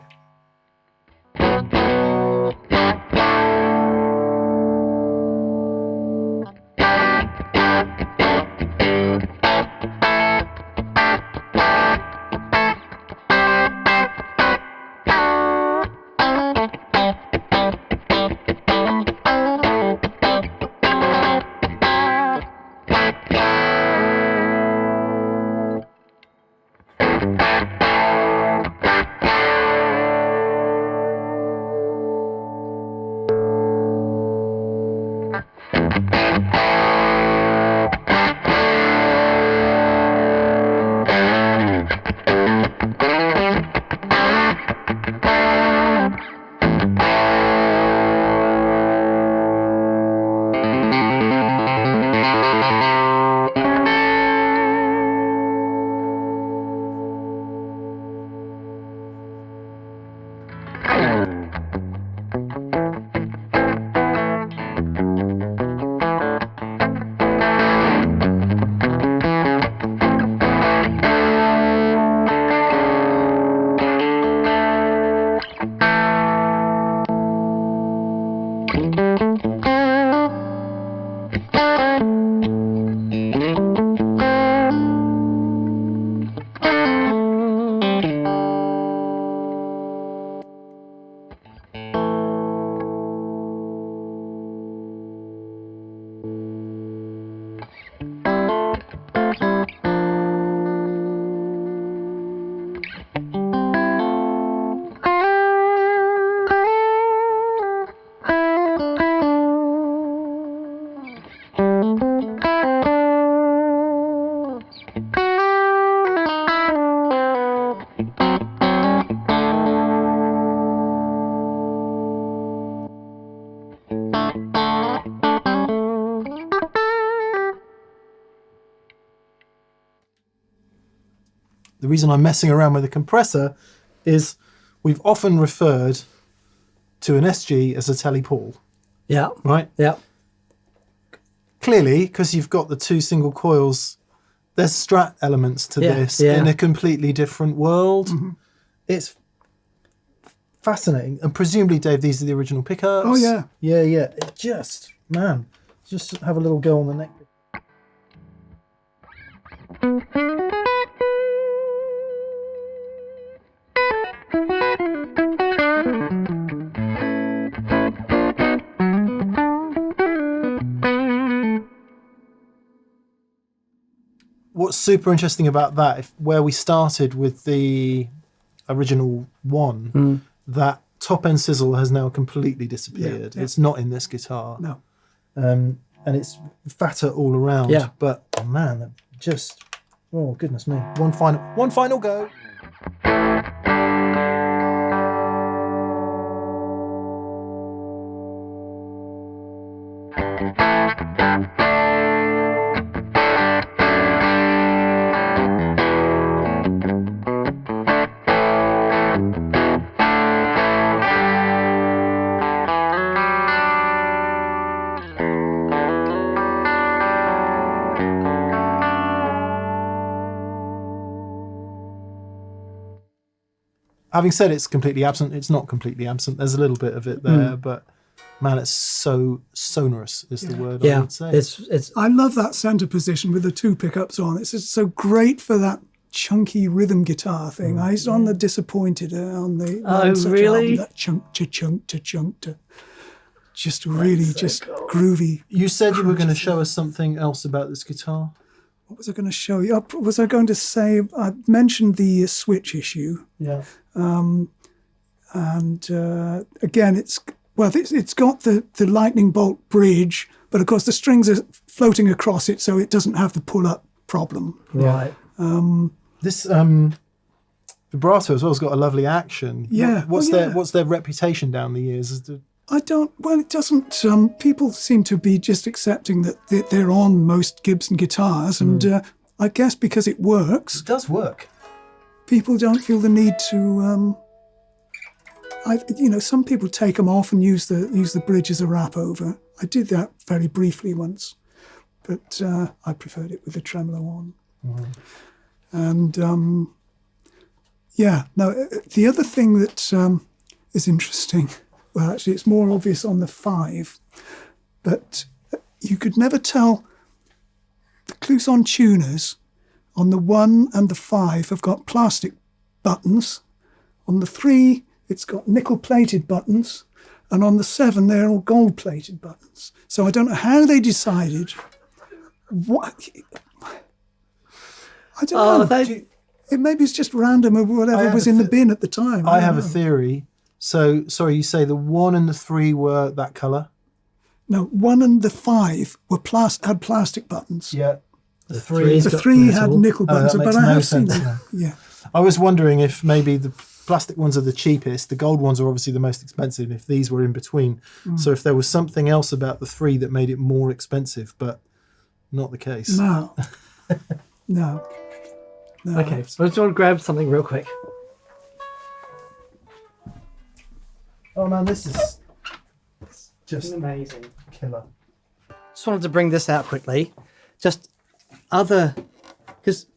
the reason I'm messing around with the compressor is we've often referred to an SG as a Tele Paul, Yeah. right? Yeah. Clearly, because you've got the two single coils, there's Strat elements to this in a completely different world. It's fascinating. And presumably, Dave, these are the original pickups. Oh, yeah. Yeah. It just have a little go on the neck. What's super interesting about that, where we started with the original one, that top end sizzle has now completely disappeared. It's not in this guitar. No. And it's fatter all around. Yeah. But man, that just, oh goodness me. One final go. Having said it's completely absent, it's not completely absent. There's a little bit of it there, but man, it's so sonorous is the word I would say. It's I love that center position with the two pickups on. It's just so great for that chunky rhythm guitar thing. I used on the Disappointed on the really? album, that chunk to chunk to chunk to just really groovy. You said you were going to show us something else about this guitar. What was I going to show you? Was I going to say, I mentioned the switch issue. Yeah. And again, it's got the lightning bolt bridge, but of course the strings are floating across it, so it doesn't have the pull-up problem. right. This vibrato as well has got a lovely action. Yeah. What's their reputation down the years? It doesn't. People seem to be just accepting that they're on most Gibson guitars, and I guess because it works, It does work. people don't feel the need to. Some people take them off and use the bridge as a wrap over. I did that very briefly once, but I preferred it with the tremolo on. And the other thing that is interesting. Well, actually, it's more obvious on the 5, but you could never tell. The Clousson tuners on the 1 and the 5 have got plastic buttons. On the 3, it's got nickel-plated buttons, and on the 7, they're all gold-plated buttons. So I don't know how they decided. What? I don't know. Maybe it's just random or whatever was in the bin at the time. I have a theory. So, sorry, you say the 1 and the 3 were that colour? No, 1 and the 5 were had plastic buttons. Yeah. The three's The got 3 had metal. nickel buttons, that but makes I no have seen sense them. Yeah. I was wondering if maybe the plastic ones are the cheapest, the gold ones are obviously the most expensive, if these were in between. So if there was something else about the 3 that made it more expensive, but not the case. No. No. Okay, so I just want to grab something real quick. Oh man, this is just Amazing. killer. Just wanted to bring this out quickly. Just because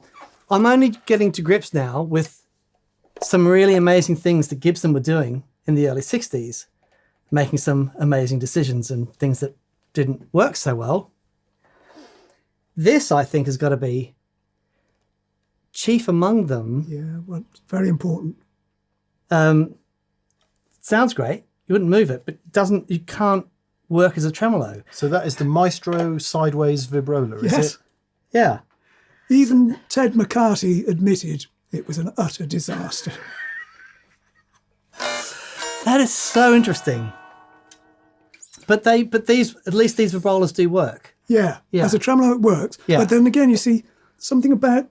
I'm only getting to grips now with some really amazing things that Gibson were doing in the early 60s, making some amazing decisions and things that didn't work so well. This, I think, has got to be chief among them. Yeah, well, it's very important. Sounds great. You wouldn't move it, but you can't work as a tremolo. So that is the Maestro Sideways Vibrola, is Yes. it? Yeah. Even Ted McCarthy admitted it was an utter disaster. That is so interesting. But these, at least these vibrolas do work. Yeah, Yeah. as a tremolo it works. Yeah. But then again, you see something about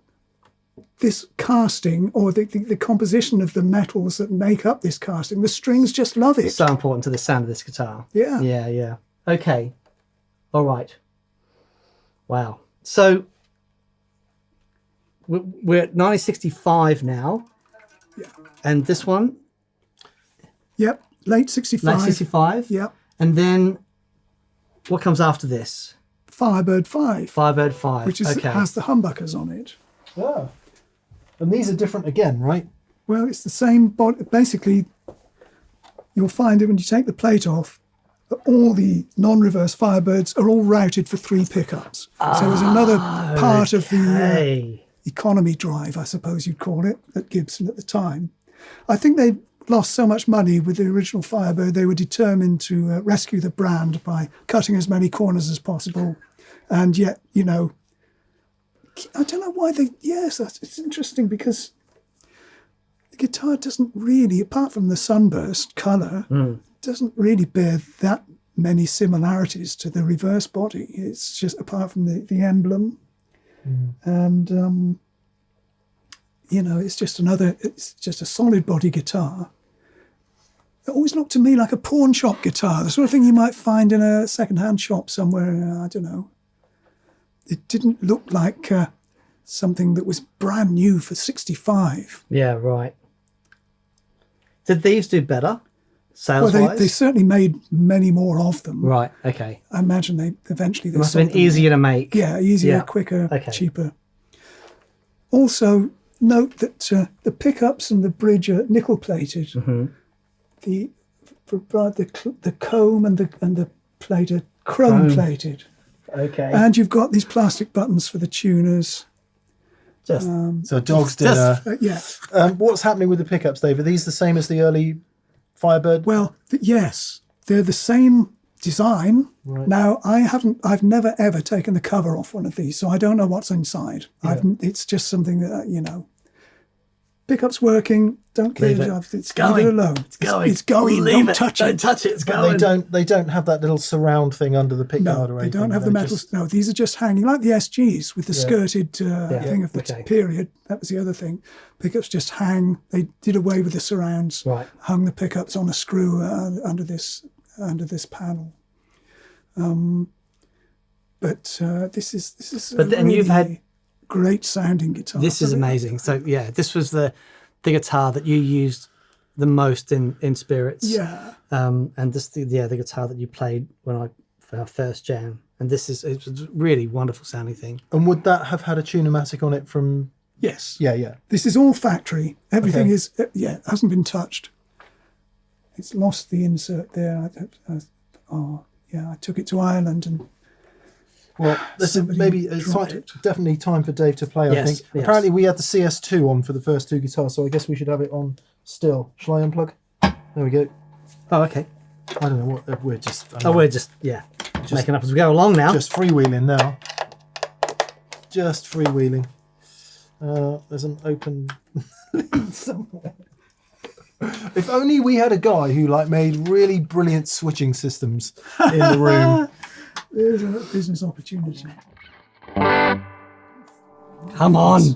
this casting or the composition of the metals that make up this casting. The strings just love it. It's so important to the sound of this guitar. Yeah. Yeah. Okay. All right. Wow. So we're at 1965 now. Yeah. And this one, Yep. Late 65. late 65. Yep. And then what comes after this? Firebird V. Firebird V. Which is, okay. has the humbuckers on it. Oh. And these are different again, right? Well, it's the same body. Basically, you'll find that when you take the plate off, that all the non-reverse Firebirds are all routed for 3 pickups. So there's another part of the economy drive, I suppose you'd call it, at Gibson at the time. I think they lost so much money with the original Firebird, they were determined to rescue the brand by cutting as many corners as possible. And yet, you know, I don't know why they... Yes, it's interesting because the guitar doesn't really, apart from the sunburst colour, doesn't really bear that many similarities to the reverse body. It's just apart from the emblem. And, you know, it's just a solid body guitar. It always looked to me like a pawn shop guitar, the sort of thing you might find in a second-hand shop somewhere, I don't know. It didn't look like something that was brand new for 65. Yeah, right. Did these do better, sales-wise? Well, they certainly made many more of them. Right, okay. I imagine they eventually... It must have been easier to make. Yeah, easier, quicker, cheaper. Also, note that the pickups and the bridge are nickel-plated. The comb and the plate are chrome-plated. Okay. And you've got these plastic buttons for the tuners. Just So Dog's Dinner. Yeah. What's happening with the pickups, Dave? Are these the same as the early Firebird? Well, yes, they're the same design. Right. Now, I've never ever taken the cover off one of these, so I don't know what's inside. Yeah. It's just something that, you know, pickups working, don't care. Leave it. It's going. Leave it alone. It's going. It's going. Leave Don't it. touch Don't it. touch it. It's But going. they don't have that little surround thing under the pickguard No, or they anything. don't have the metal. No, these are just hanging like the SGs with the skirted thing of the period. That was the other thing. Pickups just hang. They did away with the surrounds. Right. Hung the pickups on a screw under this panel. But this is But then you've had great sounding guitar. This is amazing. So yeah, this was the guitar that you used the most in Spirits. Yeah. And this the guitar that you played when for our first jam. And it's a really wonderful sounding thing. And would that have had a Tune-o-matic on it from? Yes. Yeah. This is all factory. Everything is hasn't been touched. It's lost the insert there. I took it to Ireland and. Well, this is maybe definitely time for Dave to play, I think. Yes. Apparently we had the CS2 on for the first 2 guitars, so I guess we should have it on still. Shall I unplug? There we go. Oh, okay. I don't know what we're just... We're just making up as we go along now. Just freewheeling now. Just freewheeling. There's an open lead somewhere. If only we had a guy who made really brilliant switching systems in the room. There's a business opportunity. Come on.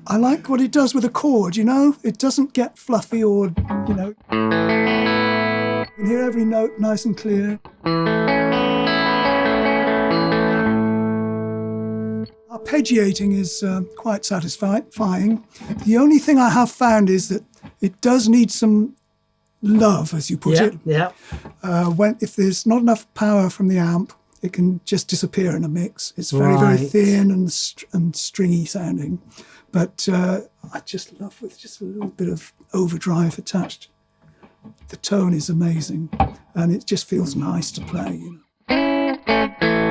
I like what it does with a chord, you know? It doesn't get fluffy or, you know. You can hear every note nice and clear. Arpeggiating is quite satisfying. The only thing I have found is that it does need some love, as you put it. Yeah. If there's not enough power from the amp, it can just disappear in a mix. It's very, very thin and stringy sounding. But I just love with just a little bit of overdrive attached. The tone is amazing, and it just feels nice to play. You know.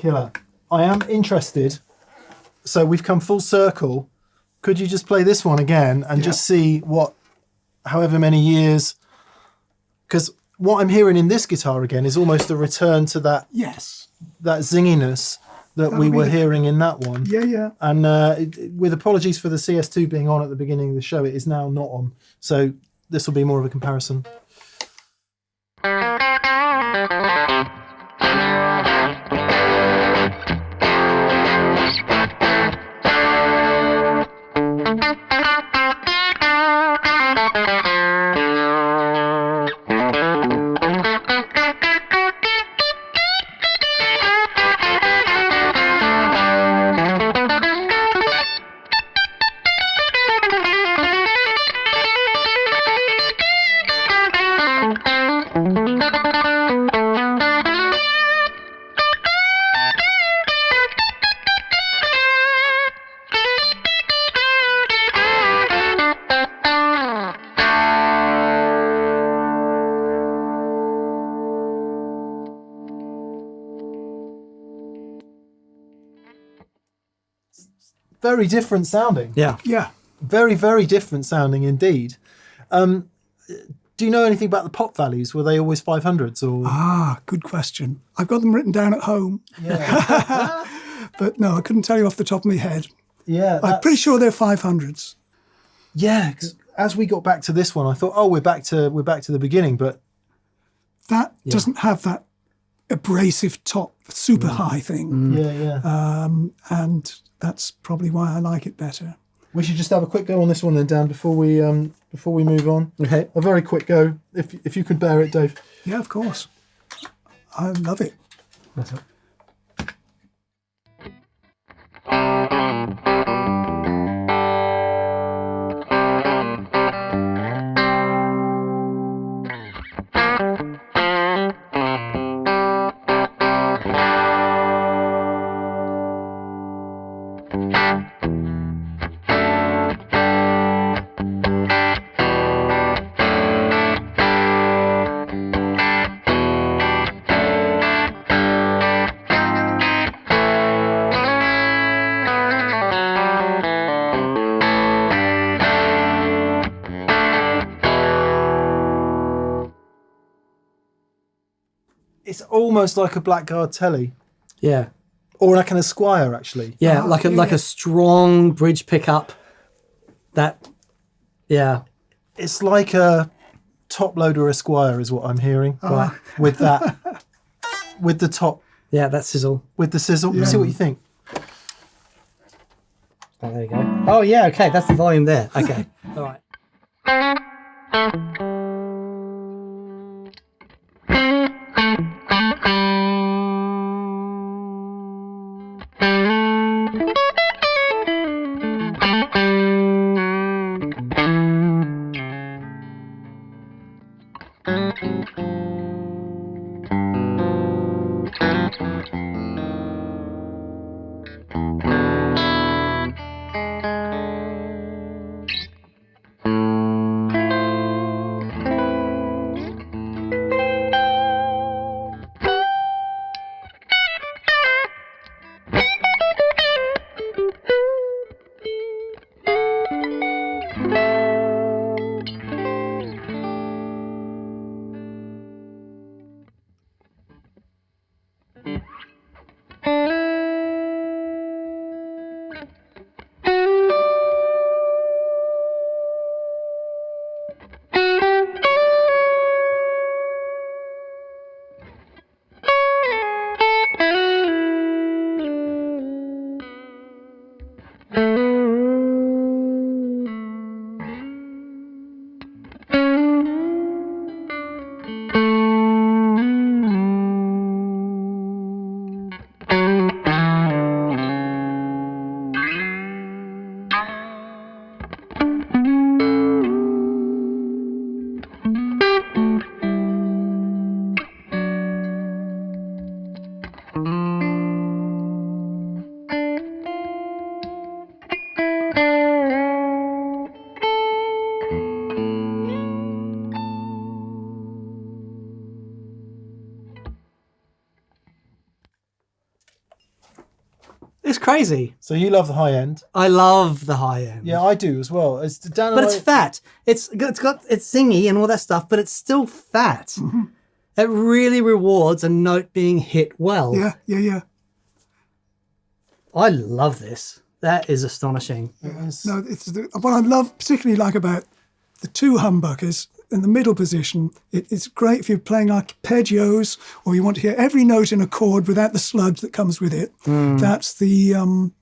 Killer. I am interested. So we've come full circle. Could you just play this one again and just see what, however many years, because what I'm hearing in this guitar again is almost a return to that Yes. that zinginess that we were hearing in that one. Yeah, yeah. And with apologies for the CS2 being on at the beginning of the show, it is now not on. So this will be more of a comparison. Very different sounding. Yeah. Yeah. Very, very different sounding indeed. Do you know anything about the pop values? Were they always 500s or? Ah, good question. I've got them written down at home. Yeah. But no, I couldn't tell you off the top of my head. Yeah. I'm pretty sure they're 500s. Yeah, 'cause as we got back to this one, I thought, oh, we're back to the beginning, but That doesn't have that abrasive top, super high thing. yeah. And that's probably why I like it better. We should just have a quick go on this one then, Dan, before we move on. Okay. A very quick go, if you could bear it, Dave. Yeah, of course. I love it. That's it. It's almost like a Blackguard Telly, Yeah. or like an Esquire, actually. Yeah, Oh, like a strong bridge pickup. That, yeah. It's like a top loader Esquire, is what I'm hearing. Right. With that, with the top, Yeah, that sizzle. with the sizzle. See what you think. Oh, there you go. Oh, yeah, okay, that's the volume there. Okay, all right. crazy. So you love the high end. I love the high end. Yeah, I do as well. It's Dan, But it's fat. It's zingy and all that stuff, but it's still fat. Mm-hmm. It really rewards a note being hit well. Yeah. I love this. That is astonishing. No, what I love particularly like about the two humbuckers in the middle position. It's great if you're playing arpeggios or you want to hear every note in a chord without the sludge that comes with it. That's the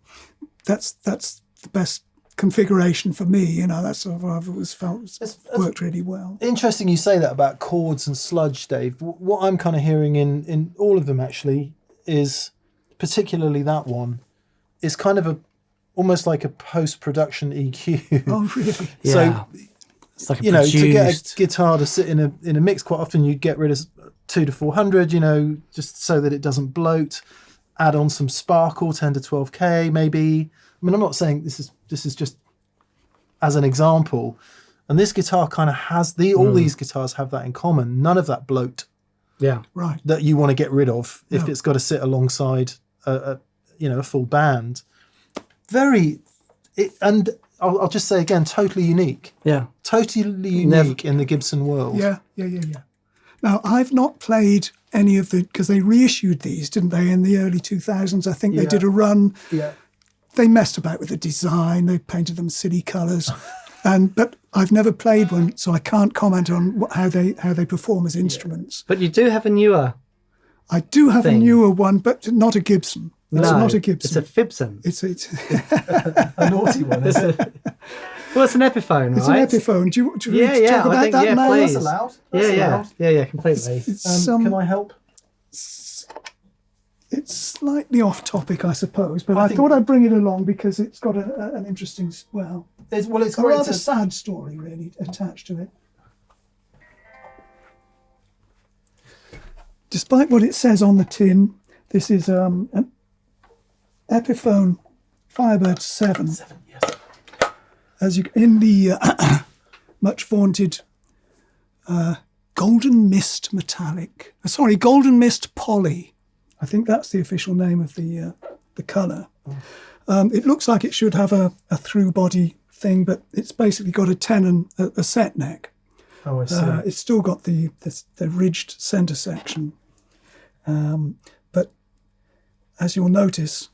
best configuration for me. You know, that's sort of what I've always felt worked really well. Interesting you say that about chords and sludge, Dave. What I'm kind of hearing in all of them actually is, particularly that one, is kind of almost like a post-production EQ. Oh, really? Yeah. So, It's like a you know, to get produced- a guitar to sit in a mix, quite often you get rid of 200 to 400, you know, just so that it doesn't bloat. Add on some sparkle, 10 to 12k maybe. I mean, I'm not saying this is just as an example. And this guitar kind of has all these guitars have that in common. None of that bloat Yeah. Right. that you want to get rid of if No. it's got to sit alongside a full band. And I'll just say again, totally unique. Yeah. Totally unique in the Gibson world. Yeah. Now, I've not played any of because they reissued these, didn't they, in the early 2000s? I think they did a run. Yeah. They messed about with the design. They painted them silly colours. But I've never played one, so I can't comment on how they perform as instruments. But you do have a newer. I do have Thing. a newer one, but not a Gibson. It's not a It's Gibson. a Fibson. It's A naughty one, isn't it? Well, it's an Epiphone, It's right? an Epiphone. Do you Yeah, yeah, talk I about think- that yeah, now? please. That's allowed. That's allowed. Yeah, completely. It's, Can I help? it's slightly off topic, I suppose, but I I think- thought I'd bring it along because it's got an interesting, It's a great rather to... sad story really attached to it. Despite what it says on the tin, this is an Epiphone Firebird VII. Yes. As you in the much vaunted Golden Mist Metallic. Golden Mist Poly. I think that's the official name of the colour. It looks like it should have a through body thing, but it's basically got a 10 and a set neck. Oh, I see. It's still got the ridged centre section. But as you'll notice,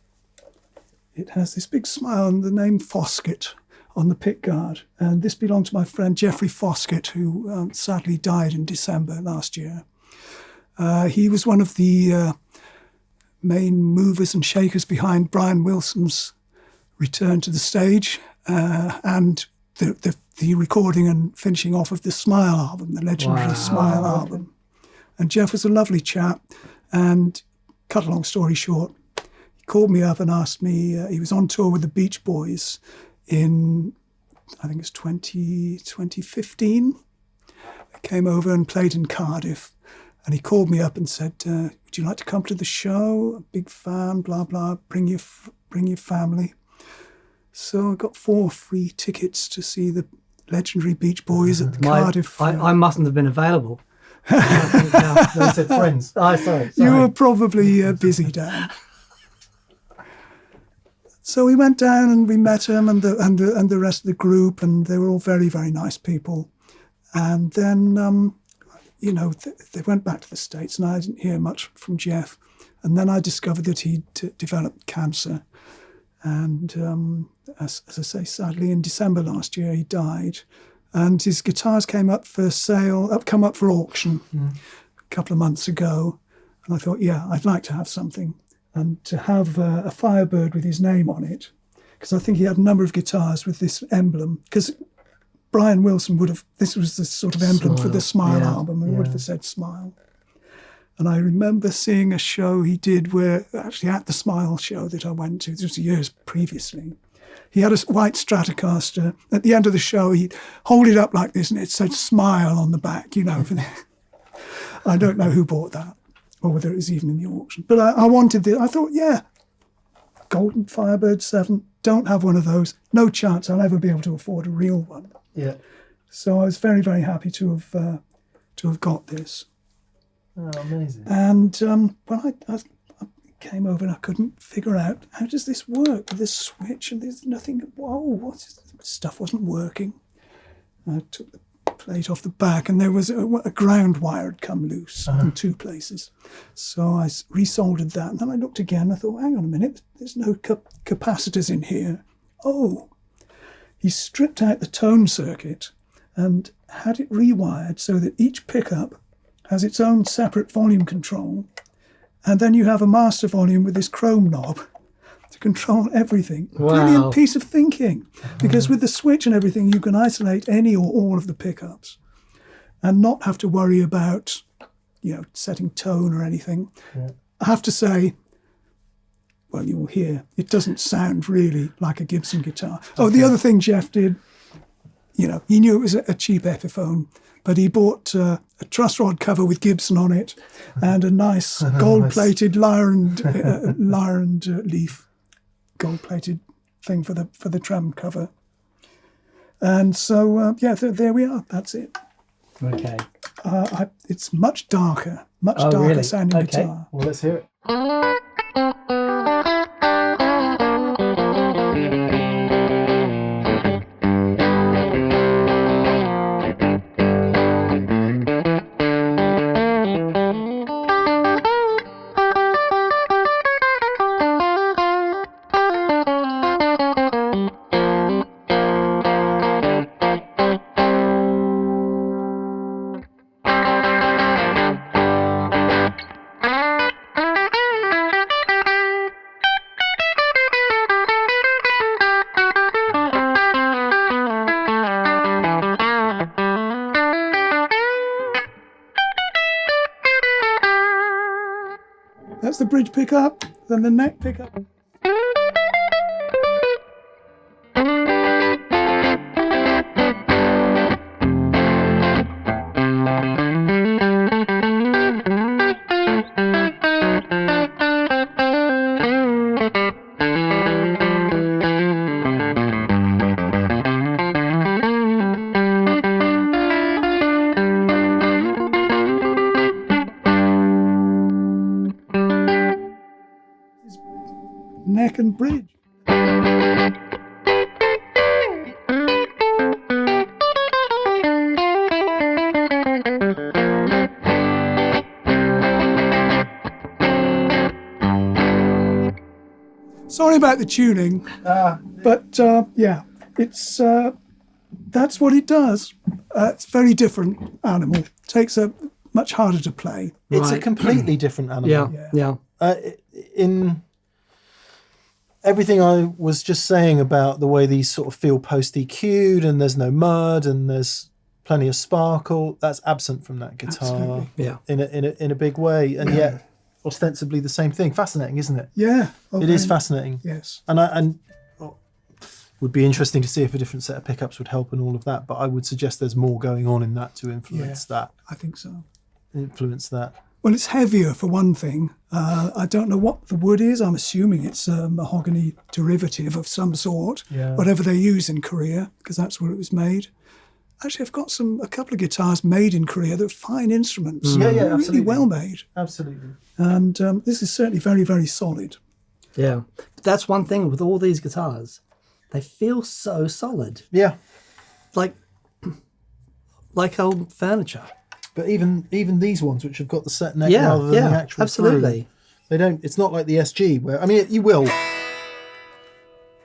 it has this big smile and the name Foskett on the pickguard. And this belonged to my friend Geoffrey Foskett, who sadly died in December last year. He was one of the main movers and shakers behind Brian Wilson's return to the stage and the recording and finishing off of the Smile album, the legendary Smile album. And Jeff was a lovely chap. And cut a long story short, he called me up and asked me, he was on tour with the Beach Boys in, I think it's 2015. I came over and played in Cardiff. And he called me up and said, would you like to come to the show? A big fan, blah, blah, bring your family. So I got 4 free tickets to see the legendary Beach Boys at the Cardiff. I mustn't have been available. No, I said friends. Oh, sorry. You were probably busy, Dan. So we went down and we met him and the rest of the group, and they were all very, very nice people. And then, they went back to the States, and I didn't hear much from Jeff. And then I discovered that he'd developed cancer. And as I say, sadly, in December last year, he died. And his guitars come up for auction a couple of months ago. And I thought, yeah, I'd like to have something. And to have a Firebird with his name on it, because I think he had a number of guitars with this emblem, because Brian Wilson this was the sort of emblem for the Smile album, and would have said Smile. And I remember seeing a show he did actually at the Smile show that I went to, this was years previously, he had a white Stratocaster. At the end of the show, he'd hold it up like this and it said Smile on the back, I don't know who bought that or whether it was even in the auction. But I wanted I thought, yeah, Golden Firebird 7, don't have one of those. No chance I'll ever be able to afford a real one. Yeah. So I was very, very happy to have got this. Oh, amazing. And when I came over and I couldn't figure out, how does this work with this switch? And there's nothing, whoa, what is this? Stuff wasn't working. I took the plate off the back and there was a ground wire had come loose in 2 places. So I resoldered that, and then I looked again. I thought, hang on a minute, there's no capacitors in here. Oh, he stripped out the tone circuit and had it rewired so that each pickup has its own separate volume control, and then you have a master volume with this chrome knob to control everything. Wow. Brilliant piece of thinking, because with the switch and everything, you can isolate any or all of the pickups and not have to worry about, setting tone or anything. Yeah. I have to say, well, you'll hear, it doesn't sound really like a Gibson guitar. Okay. Oh, the other thing Jeff did, he knew it was a cheap Epiphone, but he bought a truss rod cover with Gibson on it and a nice gold-plated lyre and leaf gold-plated thing for the tram cover. And so, there we are. That's it. Okay. It's much darker really? sounding Okay. guitar. Well, let's hear it. That's the bridge pickup, then the neck pickup. Neck and bridge. Sorry about the tuning, but it's that's what it does. It's a very different animal. Takes a much harder to play. It's a completely different animal. Yeah. In everything I was just saying about the way these sort of feel post-EQ'd and there's no mud and there's plenty of sparkle, that's absent from that guitar. Absolutely. Yeah. In a big way, and yet ostensibly the same thing. Fascinating, isn't it? Yeah. It is fascinating. Yes. And would be interesting to see if a different set of pickups would help and all of that, but I would suggest there's more going on in that to influence that. I think so. Influence that. Well, it's heavier for one thing. I don't know what the wood is. I'm assuming it's a mahogany derivative of some sort, whatever they use in Korea, because that's where it was made. Actually, I've got a couple of guitars made in Korea that are fine instruments. Absolutely. Really well made. Absolutely. And this is certainly very, very solid. Yeah. But that's one thing with all these guitars. They feel so solid. Yeah. Like old furniture. But even these ones, which have got the set neck rather than the actual absolutely. groove, they don't. It's not like the SG where you will.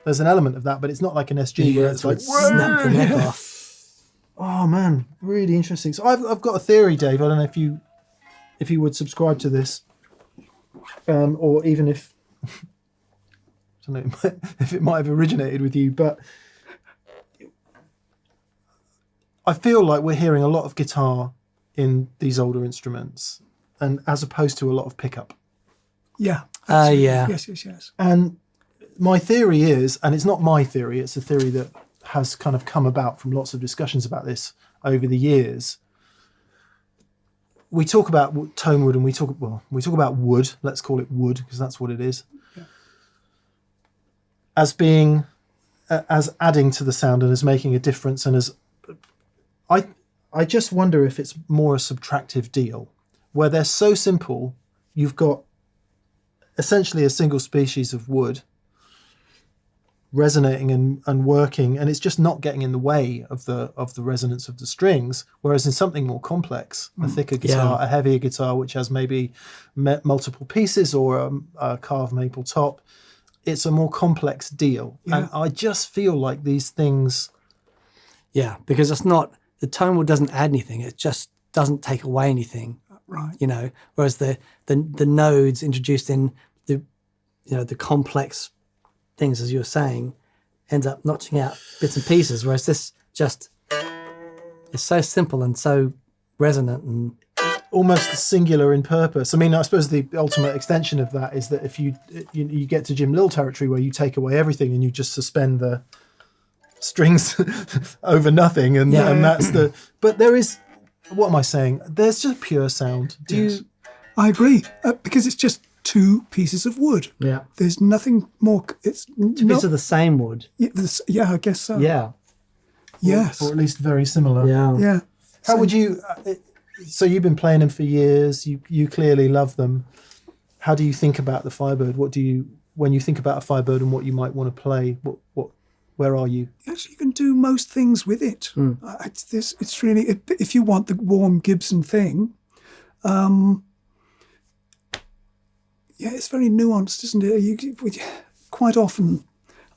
There's an element of that, but it's not like an SG where it's like snap the neck off. Oh man, really interesting. So I've got a theory, Dave. I don't know if you would subscribe to this, or even if I don't know if it might have originated with you, but I feel like we're hearing a lot of guitar in these older instruments, and as opposed to a lot of pickup. Yeah. Yeah. Yes. And my theory is, and it's not my theory, it's a theory that has kind of come about from lots of discussions about this over the years. We talk about tone wood and we talk about wood, let's call it wood because that's what it is, as being, as adding to the sound and as making a difference, and as, I just wonder if it's more a subtractive deal, where they're so simple, you've got essentially a single species of wood resonating and working, and it's just not getting in the way of the resonance of the strings. Whereas in something more complex, a thicker guitar, a heavier guitar, which has maybe multiple pieces or a carved maple top, it's a more complex deal. Yeah. And I just feel like these things... Yeah, because it's not... The tone wheel doesn't add anything. It just doesn't take away anything. Right. You know, whereas the nodes introduced in the, you know, the complex things, as you were saying, ends up notching out bits and pieces, whereas this just is so simple and so resonant and almost singular in purpose. I mean, I suppose the ultimate extension of that is that if you get to Jim Lill territory where you take away everything and you just suspend the strings over nothing, and that's the... But there is... What am I saying? There's just pure sound. I agree, because it's just two pieces of wood. Yeah. There's nothing more. It's two pieces of the same wood. Yeah, I guess so. Yeah. Yes. Or at least very similar. Yeah. Yeah. How would you... So you've been playing them for years. You clearly love them. How do you think about the Firebird? What do you... When you think about a Firebird and what you might want to play, where are you? Actually, you can do most things with it. It's really... If you want the warm Gibson thing... Yeah, it's very nuanced, isn't it? Quite often,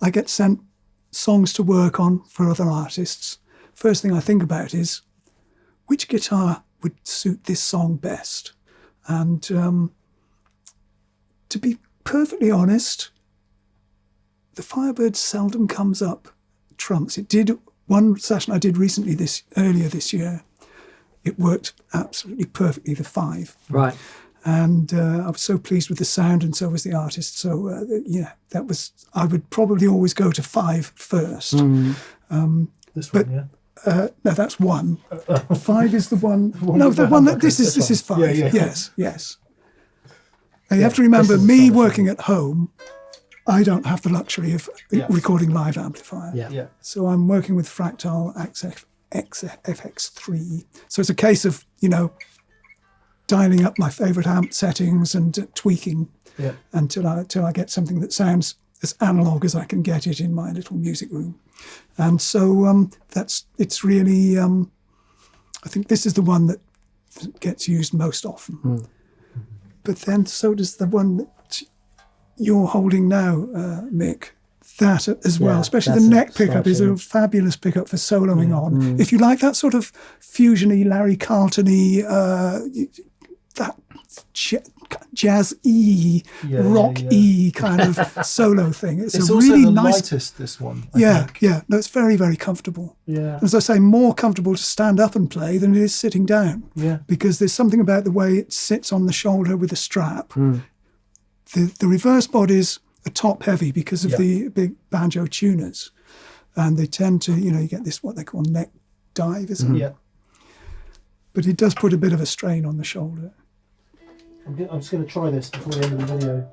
I get sent songs to work on for other artists. First thing I think about is, which guitar would suit this song best? And to be perfectly honest, the Firebird seldom comes up trumps. It did one session I did recently earlier this year. It worked absolutely perfectly, the 5. Right. And I was so pleased with the sound, and so was the artist. So, that was... I would probably always go to 5 first. This one, yeah? No, that's 1. 5 is the one... No, the one that... This is 5. Yeah. Yes. Now, you have to remember, me working at home, I don't have the luxury of recording live amplifier. Yeah. So I'm working with Fractal FX3. So it's a case of, dialing up my favourite amp settings and tweaking until I get something that sounds as analog as I can get it in my little music room. And so it's really, I think this is the one that gets used most often. But then so does the one that you're holding now, Mick. That as well, especially the neck pickup is a fabulous pickup for soloing on. If you like that sort of fusiony, Larry Carlton-y, that jazz-y, rock-y kind of solo thing. It's a also really the nice... lightest, this one. I think. No, it's very, very comfortable. Yeah. As I say, more comfortable to stand up and play than it is sitting down. Yeah. Because there's something about the way it sits on the shoulder with a strap. The reverse bodies are top heavy because of the big banjo tuners, and they tend to, you get this what they call neck dive, isn't it? Yeah. But it does put a bit of a strain on the shoulder. I'm just going to try this before the end of the video.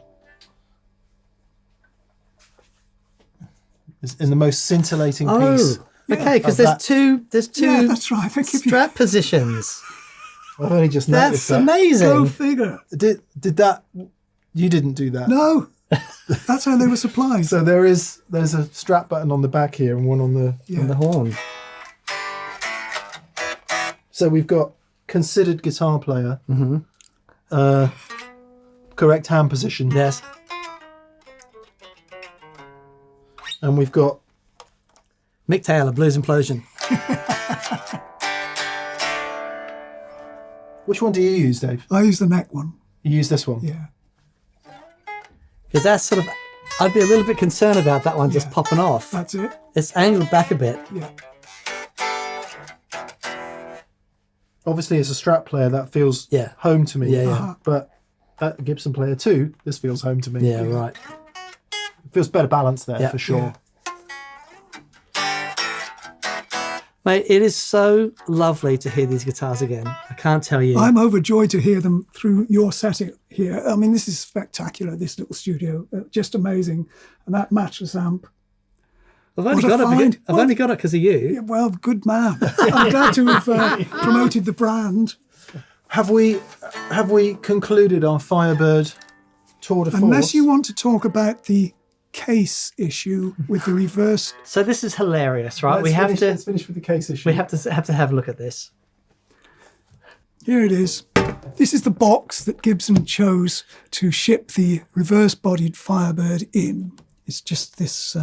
It's in the most scintillating piece. Okay, because there's two Yeah, that's right. strap positions. I've only just noticed That's that. amazing. Go figure. Did that? You didn't do that. No, that's how they were supplied. So there's a strap button on the back here and one on the horn. So we've got considered guitar player, correct hand position, Yes. and we've got Mick Taylor, Blues Implosion. which one do you use, Dave? I use the neck one. You use this one. Yeah. Because that's sort of, I'd be a little bit concerned about that one just popping off. That's it. It's angled back a bit. Yeah. Obviously, as a strap player, that feels home to me. Yeah. But a Gibson player too, this feels home to me. Yeah, right. It feels better balanced there for sure. Yeah. Mate, it is so lovely to hear these guitars again. I can't tell you. I'm overjoyed to hear them through your setting here. I mean, this is spectacular, this little studio. Just amazing. And that Matchless amp. I've only got it because of you. Yeah, well, good man. I'm glad to have promoted the brand. Have we concluded our Firebird tour de force. Unless you want to talk about the case issue with the reverse. So this is hilarious, right? Let's finish with the case issue. We have to have a look at this. Here it is. This is the box that Gibson chose to ship the reverse-bodied Firebird in. It's just this,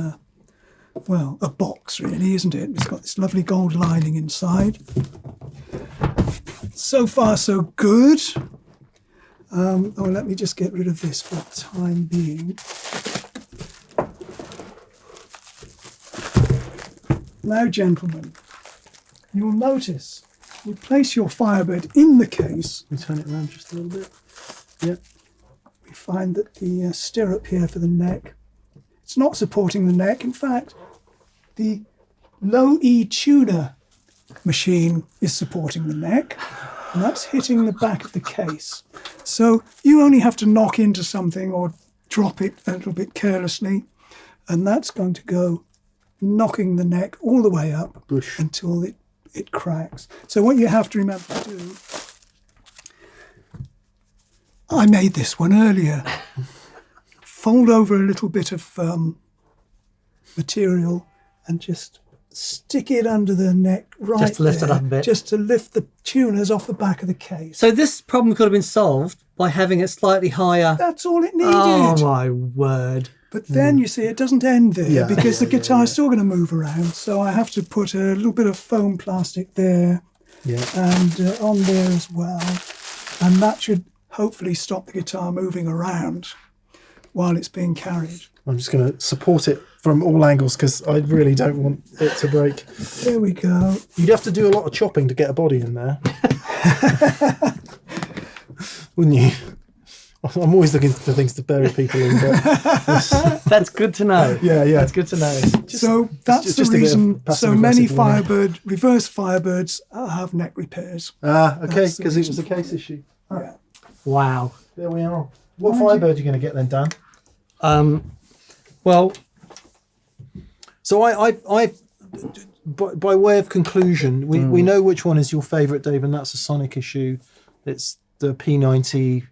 well, a box really, isn't it? It's got this lovely gold lining inside. So far, so good. Let me just get rid of this for the time being. Now, gentlemen, you'll notice you place your Firebird in the case. We turn it around just a little bit. Yep. We find that the stirrup here for the neck, it's not supporting the neck. In fact, the low E tuner machine is supporting the neck, and that's hitting the back of the case. So you only have to knock into something or drop it a little bit carelessly, and that's going to go knocking the neck all the way up until it cracks. So what you have to remember to do, I made this one earlier, fold over a little bit of material and just stick it under the neck right Just to lift there, it up a bit. just to lift the tuners off the back of the case. So this problem could have been solved by having it slightly higher. That's all it needed. Oh my word. But then you see, it doesn't end there Yeah. because the guitar is still going to move around. So I have to put a little bit of foam plastic there and on there as well. And that should hopefully stop the guitar moving around while it's being carried. I'm just going to support it from all angles because I really don't want it to break. There we go. You'd have to do a lot of chopping to get a body in there. Wouldn't you? I'm always looking for things to bury people in, but That's good to know. yeah. That's good to know. So that's just the a bit of reason passive so many aggressive warning. reverse Firebirds have neck repairs. Okay, That's the because it was reason a case issue. Yeah. Wow. There we are. What Firebird are you going to get then, Dan? Well, So I by way of conclusion, we know which one is your favourite, Dave, and that's a sonic issue. It's the P90.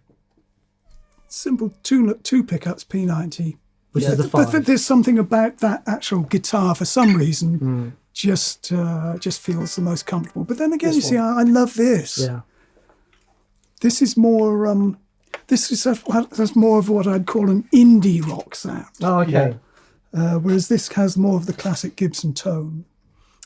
Simple two pickups, P90. which is the But five. there's something about that actual guitar for some reason just feels the most comfortable. But then again, This you see, I love this. Yeah. This is more. That's more of what I'd call an indie rock sound, Oh, okay. whereas this has more of the classic Gibson tone.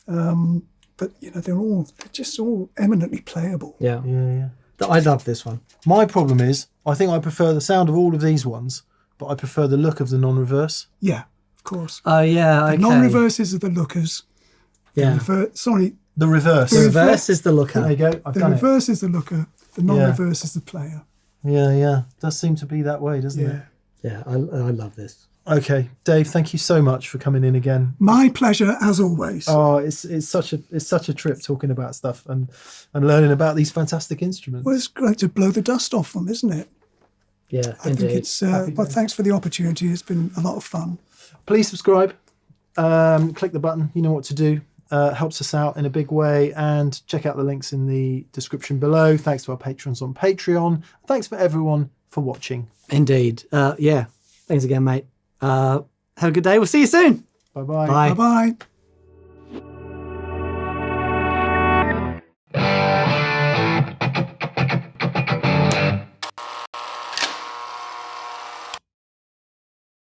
But they're just all eminently playable. Yeah. Yeah. I love this one. My problem is, I think I prefer the sound of all of these ones, but I prefer the look of the non-reverse. Yeah, of course. Oh, yeah. Okay. Non-reverses are the lookers. Yeah. The reverse. The reverse is the looker. There you go. I've The done reverse is the looker. The non-reverse is the player. it. Yeah. Does seem to be that way, doesn't Yeah. it? Yeah, I love this. Okay, Dave. Thank you so much for coming in again. My pleasure, as always. Oh, it's such a trip talking about stuff and learning about these fantastic instruments. Well, it's great to blow the dust off them, isn't it? Yeah, I think it's. Well, thanks for the opportunity. It's been a lot of fun. Please subscribe. Click the button. You know what to do. Helps us out in a big way. And check out the links in the description below. Thanks to our patrons on Patreon. Thanks for everyone for watching. Indeed. Yeah. Thanks again, mate. Have a good day. We'll see you soon. Bye-bye. Bye. Bye-bye.